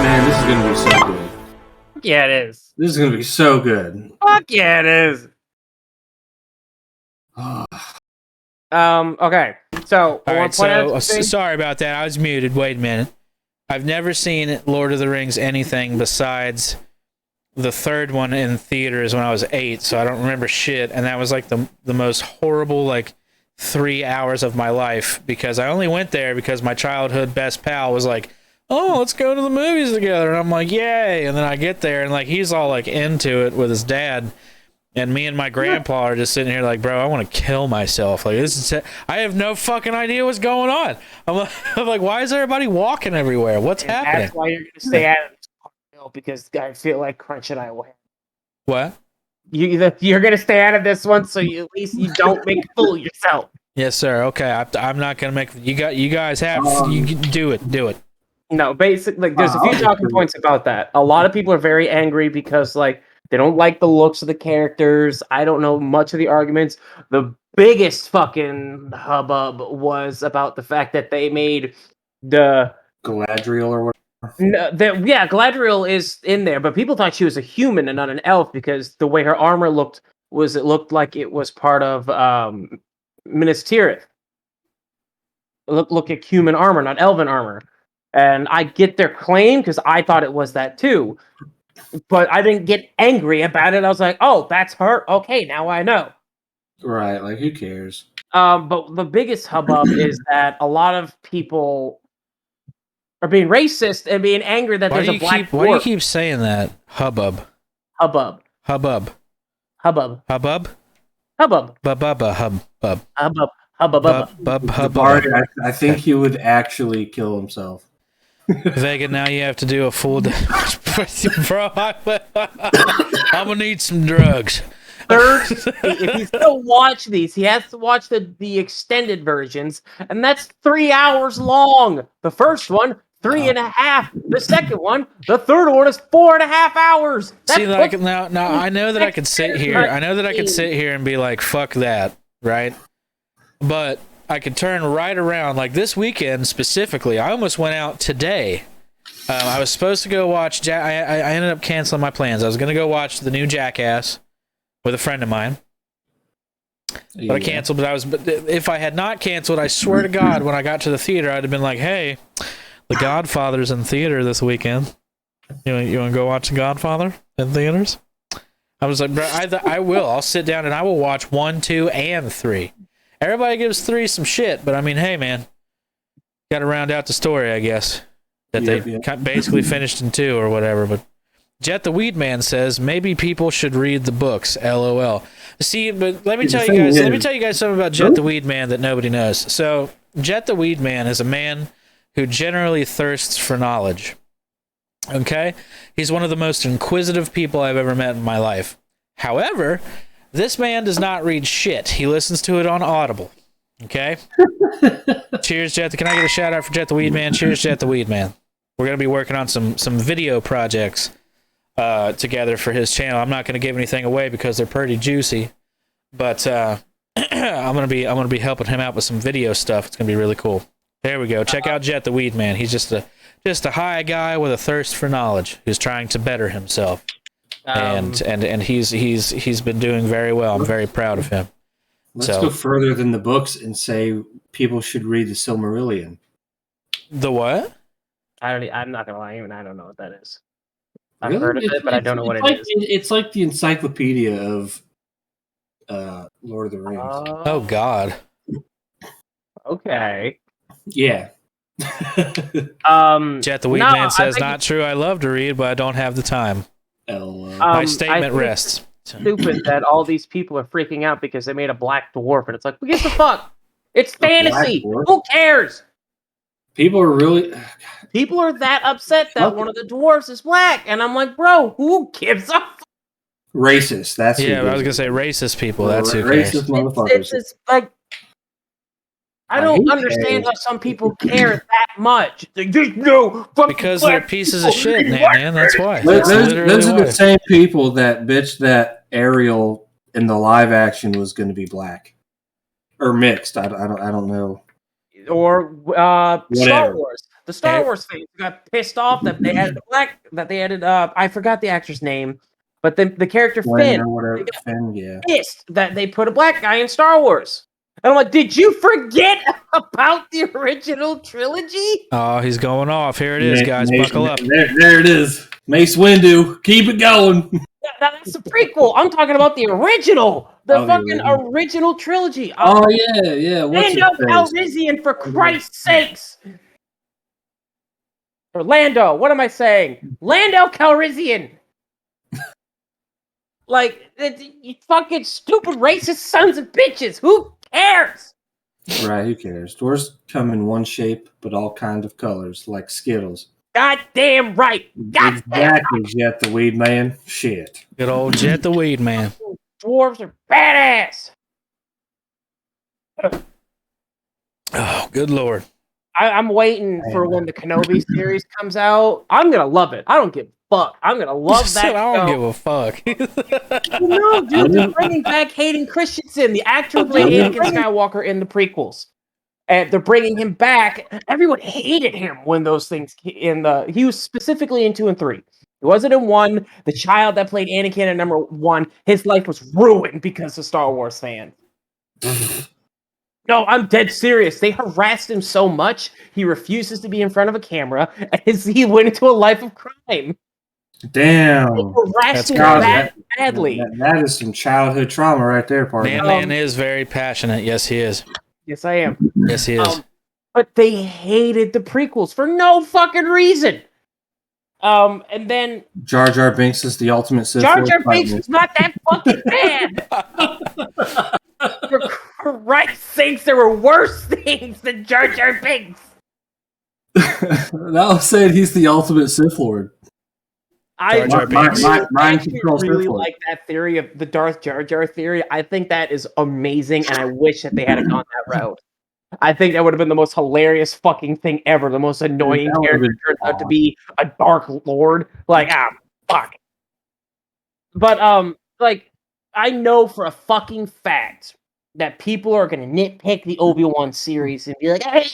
Man, this is gonna be so good. Yeah, it is. This is gonna be so good. Fuck yeah, it is. Okay. So, All right, so sorry about that. I was muted. Wait a minute. I've never seen Lord of the Rings anything besides the third one in theaters when I was 8, so I don't remember shit. And that was like the most horrible 3 hours of my life because I only went there because my childhood best pal was like, "Oh, let's go to the movies together," and I'm like, "Yay!" And then I get there and he's all into it with his dad, And me and my grandpa are just sitting here like, bro, I want to kill myself. Like, this is, I have no fucking idea what's going on. I'm like, why is everybody walking everywhere? What's happening? That's why you're going to stay out of this because I feel like Crunch and I will. What? You're going to stay out of this one, so at least you don't make a fool of yourself. Yes, sir. Okay, I'm not going to make. You guys have. You do it. Do it. No, basically, there's a few talking points about that. A lot of people are very angry because, like, they don't like the looks of the characters. I don't know much of the arguments. The biggest fucking hubbub was about the fact that they made the Galadriel or whatever. No, Galadriel is in there, but people thought she was a human and not an elf because the way her armor looked like it was part of Minas Tirith. Look at human armor, not elven armor. And I get their claim because I thought it was that too. But I didn't get angry about it. I was like, oh, that's her? Okay, now I know. Right, like who cares? But the biggest hubbub is that a lot of people are being racist and being angry that there's a black dwarf. Why do you keep saying that? Hubbub. Hubbub. Hubbub. Hubbub. Hubbub? Hubbub. Hubbub. Hubbub. Hubbub. Hubbub. I think he would actually kill himself. Vega, now you have to do a full day. Bro, I'm gonna need some drugs. Third, if he's gonna watch these, he has to watch the extended versions, and that's 3 hours long. The first one, 3.5. The second one, the third one is 4.5 hours. See, like now, I know that I could sit here. I know that I could sit here and be like, "Fuck that," right? But I could turn right around. Like this weekend specifically, I almost went out today. I was supposed to go watch. I ended up canceling my plans. I was gonna go watch the new Jackass with a friend of mine, but I canceled. But if I had not canceled, I swear to God, when I got to the theater, I'd have been like, "Hey, The Godfather's in theater this weekend. You want to go watch The Godfather in theaters?" I was like, "Bro, I will. I'll sit down and I will watch 1, 2, and 3." Everybody gives 3 some shit, but I mean, hey, man, got to round out the story, I guess. That they basically finished in 2 or whatever. But Jet the Weed Man says maybe people should read the books. LOL. See, but let me tell you guys. Let me tell you guys something about Jet the Weed Man that nobody knows. So, Jet the Weed Man is a man who generally thirsts for knowledge. Okay, he's one of the most inquisitive people I've ever met in my life. However, this man does not read shit. He listens to it on Audible. Okay? Cheers, Jet. Can I get a shout out for Jet the Weed Man? Cheers, Jet the Weed Man. We're going to be working on some video projects together for his channel. I'm not going to give anything away because they're pretty juicy. But I'm going to be helping him out with some video stuff. It's going to be really cool. There we go. Check out Jet the Weed Man. He's just a high guy with a thirst for knowledge who's trying to better himself. And he's been doing very well. I'm very proud of him. Let's go further than the books and say people should read the Silmarillion. The what? I'm not gonna lie, even I don't know what that is. I've heard of it, but I don't know what it is. It's like the encyclopedia of Lord of the Rings. Oh God. Okay. Yeah. Jet the Weed Man says, "Not true. I love to read, but I don't have the time." My statement rests. Stupid that all these people are freaking out because they made a black dwarf, and it's like, who gives a fuck? It's fantasy. Who cares? People are that upset that one of the dwarves is black, and I'm like, bro, who gives a fuck? Racist. That's I was gonna say racist people. That's who cares. Racist motherfuckers. It's like, I don't understand how some people care that much. Because they're pieces of shit, man. That's why. Those are the same people that bitched that Ariel in the live action was going to be black or mixed. I don't know. Or Star Wars. The Star Wars fans got pissed off that they added black. That they added. I forgot the actor's name, but the character Finn. Or whatever. Finn, yeah. Pissed that they put a black guy in Star Wars. And I'm like, did you forget about the original trilogy? Oh, he's going off. Here it is, guys. Buckle up. There it is. Mace Windu. Keep it going. That's the prequel. I'm talking about the original. The original trilogy. Oh, yeah. Lando Calrissian, for Christ's sakes. Or Lando. What am I saying? Lando Calrissian. Like, you fucking stupid racist sons of bitches. Who cares? Right, who cares? Doors come in one shape, but all kinds of colors, like Skittles. Goddamn right. Exactly, Jet the Weed Man. Shit. Good old Jet the Weed Man. Dwarves are badass. Oh, good lord. I'm waiting for when the Kenobi series comes out. I'm gonna love it. I don't give a fuck. I'm gonna love that show. I don't give a fuck. No, dude, they're bringing back Hayden Christensen, the actor who played Anakin Skywalker in the prequels. And they're bringing him back. Everyone hated him when those things he was specifically in 2 and 3. He wasn't in 1. The child that played Anakin in number 1, his life was ruined because of Star Wars fans. No, I'm dead serious. They harassed him so much, he refuses to be in front of a camera as he went into a life of crime. Damn. They harassed him badly. That is some childhood trauma right there, partner. Dan is very passionate. Yes, he is. Yes, I am. Yes, he is. But they hated the prequels for no fucking reason. And then Jar Jar Binks is the ultimate Sith Jar Lord Jar Binks fighting. is not that fucking bad. For Christ's sakes, there were worse things than Jar Jar Binks. That was saying he's the ultimate Sith Lord. I actually really like that theory of the Darth Jar Jar theory. I think that is amazing, and I wish that they had gone that route. I think that would have been the most hilarious fucking thing ever. The most annoying character turned out to be a Dark Lord. Like, fuck. But, like, I know for a fucking fact that people are going to nitpick the Obi-Wan series and be like, hey,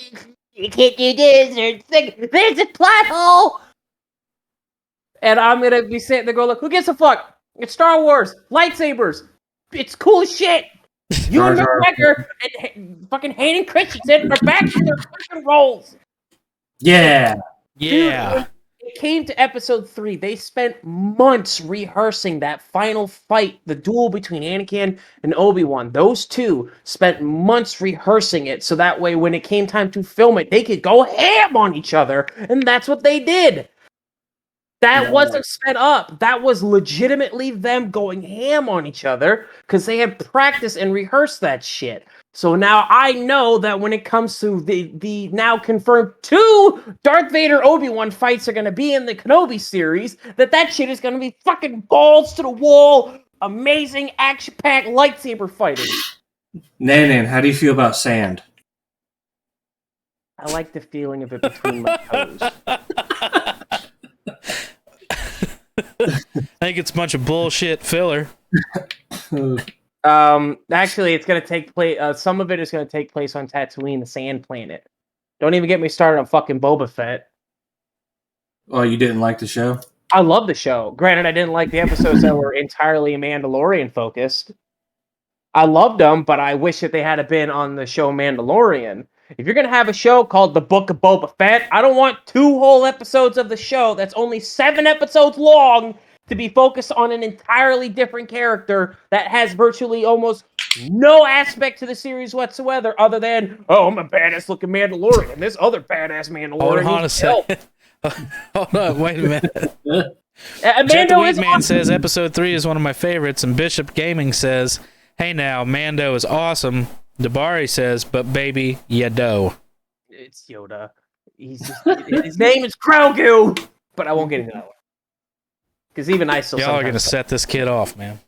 you can't do this, or there's a plot hole. And I'm going to be sitting there going, look, who gives a fuck? It's Star Wars. Lightsabers. It's cool as shit. Ewan McGregor and fucking Hayden Christensen are back in their fucking roles. Yeah. Yeah. Dude, it came to episode 3. They spent months rehearsing that final fight, the duel between Anakin and Obi-Wan. Those two spent months rehearsing it so that way when it came time to film it, they could go ham on each other. And that's what they did. That wasn't sped up. That was legitimately them going ham on each other because they had practiced and rehearsed that shit. So now I know that when it comes to the now confirmed 2 Darth Vader Obi-Wan fights are going to be in the Kenobi series, that shit is going to be fucking balls to the wall, amazing action-packed lightsaber fighting. Nan, how do you feel about sand? I like the feeling of it between my toes. I think it's a bunch of bullshit filler. Actually, it's gonna take place. Some of it is gonna take place on Tatooine, the Sand Planet. Don't even get me started on fucking Boba Fett. Oh, you didn't like the show? I love the show. Granted, I didn't like the episodes that were entirely Mandalorian focused. I loved them, but I wish that they had been on the show Mandalorian. If you're gonna have a show called The Book of Boba Fett, I don't want 2 whole episodes of the show that's only 7 episodes long to be focused on an entirely different character that has virtually almost no aspect to the series whatsoever, other than, oh, I'm a badass looking Mandalorian. This other badass Mandalorian. Hold on a second. Hold on, wait a minute. Jet the Weed Man says episode 3 is one of my favorites, and Bishop Gaming says, hey now, Mando is awesome. Dabari says, but baby, Yado. It's Yoda. His name is Grogu, but I won't get into that one. Because even I still Y'all are going to set this kid off, man.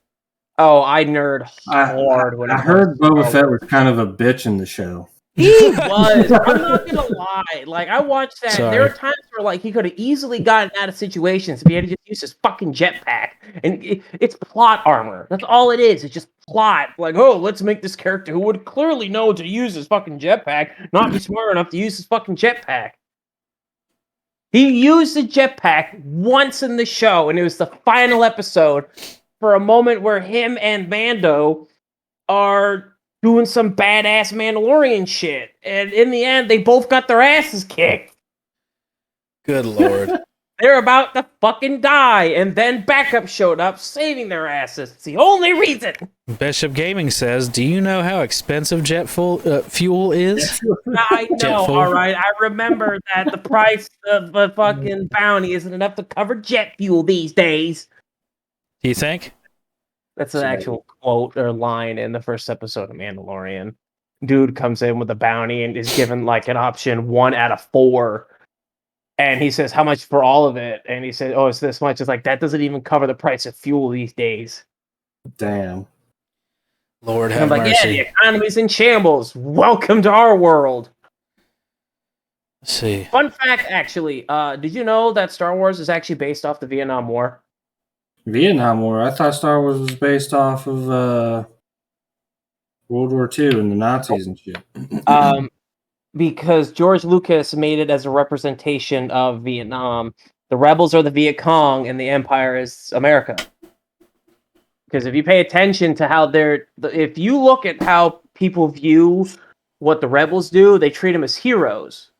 Oh, I nerd hard when I heard Boba Fett was kind of a bitch in the show. He was. I'm not gonna lie. Like, I watched that. Sorry. There are times where, like, he could have easily gotten out of situations if he had to just use his fucking jetpack. And it's plot armor. That's all it is. It's just plot. Like, oh, let's make this character who would clearly know to use his fucking jetpack not be smart enough to use his fucking jetpack. He used the jetpack once in the show, and it was the final episode for a moment where him and Mando are doing some badass Mandalorian shit. And in the end, they both got their asses kicked. Good lord. They're about to fucking die. And then backup showed up, saving their asses. It's the only reason. Bishop Gaming says, do you know how expensive fuel is? I know, alright. I remember that the price of a fucking bounty isn't enough to cover jet fuel these days. Do you think? That's an actual quote or line in the first episode of Mandalorian. Dude comes in with a bounty and is given like an option 1 out of 4. And he says, how much for all of it? And he said, oh, it's this much. It's like, that doesn't even cover the price of fuel these days. Damn. Lord And have I'm like, mercy. yeah, the economy's in shambles. Welcome to our world. Let's see. Fun fact, actually, did you know that Star Wars is actually based off the Vietnam War? Vietnam War? I thought Star Wars was based off of World War II and the Nazis and shit. Because George Lucas made it as a representation of Vietnam. The rebels are the Viet Cong, and the Empire is America. Because if you pay attention to how if you look at how people view what the rebels do, they treat them as heroes.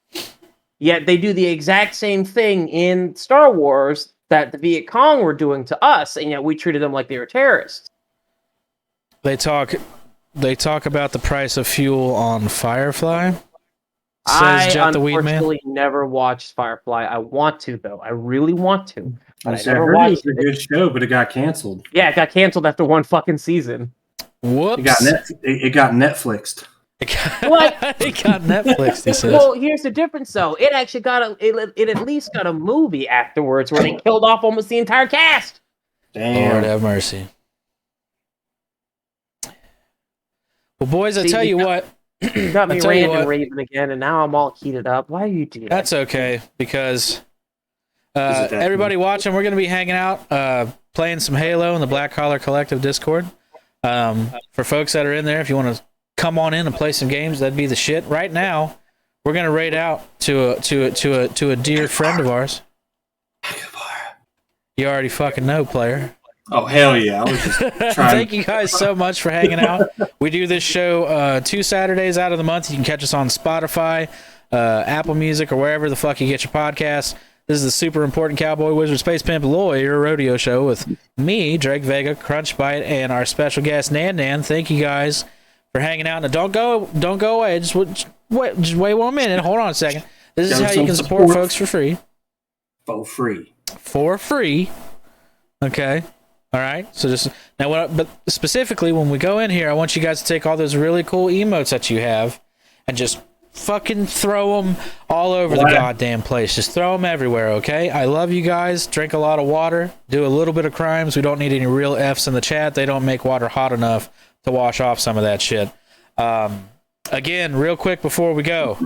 Yet they do the exact same thing in Star Wars that the Viet Cong were doing to us, and yet we treated them like they were terrorists. They talk about the price of fuel on Firefly. Says Jet the Weed Man. I unfortunately never watched Firefly. I want to, though. I really want to. I heard it was a good show, but it got canceled. Yeah, it got canceled after 1 fucking season. Whoops. It got Netflixed. What? It got Netflixed, he says. Well, here's the difference, though. It actually got it at least got a movie afterwards where they killed off almost the entire cast. Damn. Lord have mercy. Well, boys, I tell you what. You got me ranting and raving again, and now I'm all heated up. Why do you do that? That's okay, because everybody watching, we're going to be hanging out, playing some Halo in the Black Collar Collective Discord. For folks that are in there, if you want to come on in and play some games, that'd be the shit. Right now, we're going to raid out to a dear friend of ours. You already fucking know, player. Oh, hell yeah. I was just trying. Thank you guys so much for hanging out. We do this show 2 Saturdays out of the month. You can catch us on Spotify, Apple Music, or wherever the fuck you get your podcasts. This is the super important Cowboy Wizard Space Pimp Lawyer rodeo show with me, Drake Vega, Crunchbite, and our special guest, Nan. Thank you guys for hanging out. Now, don't go away. Just wait 1 minute. Hold on a second. This is how you can support folks for free. For free. Okay. All right. So just now, but specifically when we go in here, I want you guys to take all those really cool emotes that you have and just fucking throw them all over the goddamn place. Just throw them everywhere. Okay. I love you guys. Drink a lot of water. Do a little bit of crimes. We don't need any real F's in the chat. They don't make water hot enough to wash off some of that shit. Again, real quick before we go,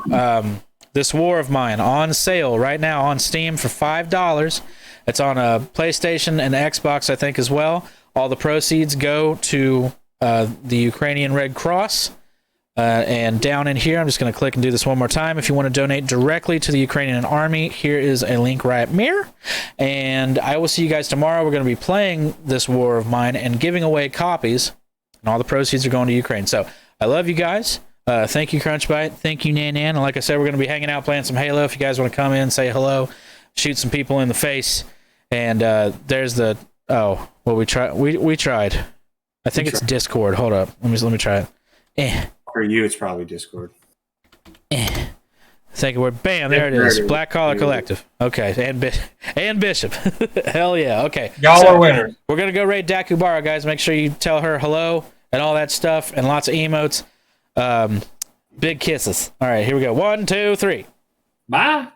this War of Mine on sale right now on Steam for $5. It's on a PlayStation and Xbox, I think, as well. All the proceeds go to the Ukrainian Red Cross. And down in here, I'm just going to click and do this one more time. If you want to donate directly to the Ukrainian Army, here is a link right here. And I will see you guys tomorrow. We're going to be playing this War of Mine and giving away copies. And all the proceeds are going to Ukraine. So I love you guys. Thank you, Crunchbite. Thank you, Nan. And like I said, we're going to be hanging out playing some Halo. If you guys want to come in, say hello, shoot some people in the face. And there's the we tried. I think it's Discord. Hold up. Let me try it. For you, it's probably Discord. Second word. Bam, there it is. Black Collar Collective. Okay. And Bishop. Hell yeah. Okay. Y'all are winners. We're gonna go raid Dakubara, guys. Make sure you tell her hello and all that stuff and lots of emotes. Big kisses. All right, here we go. 1, 2, 3. Bye.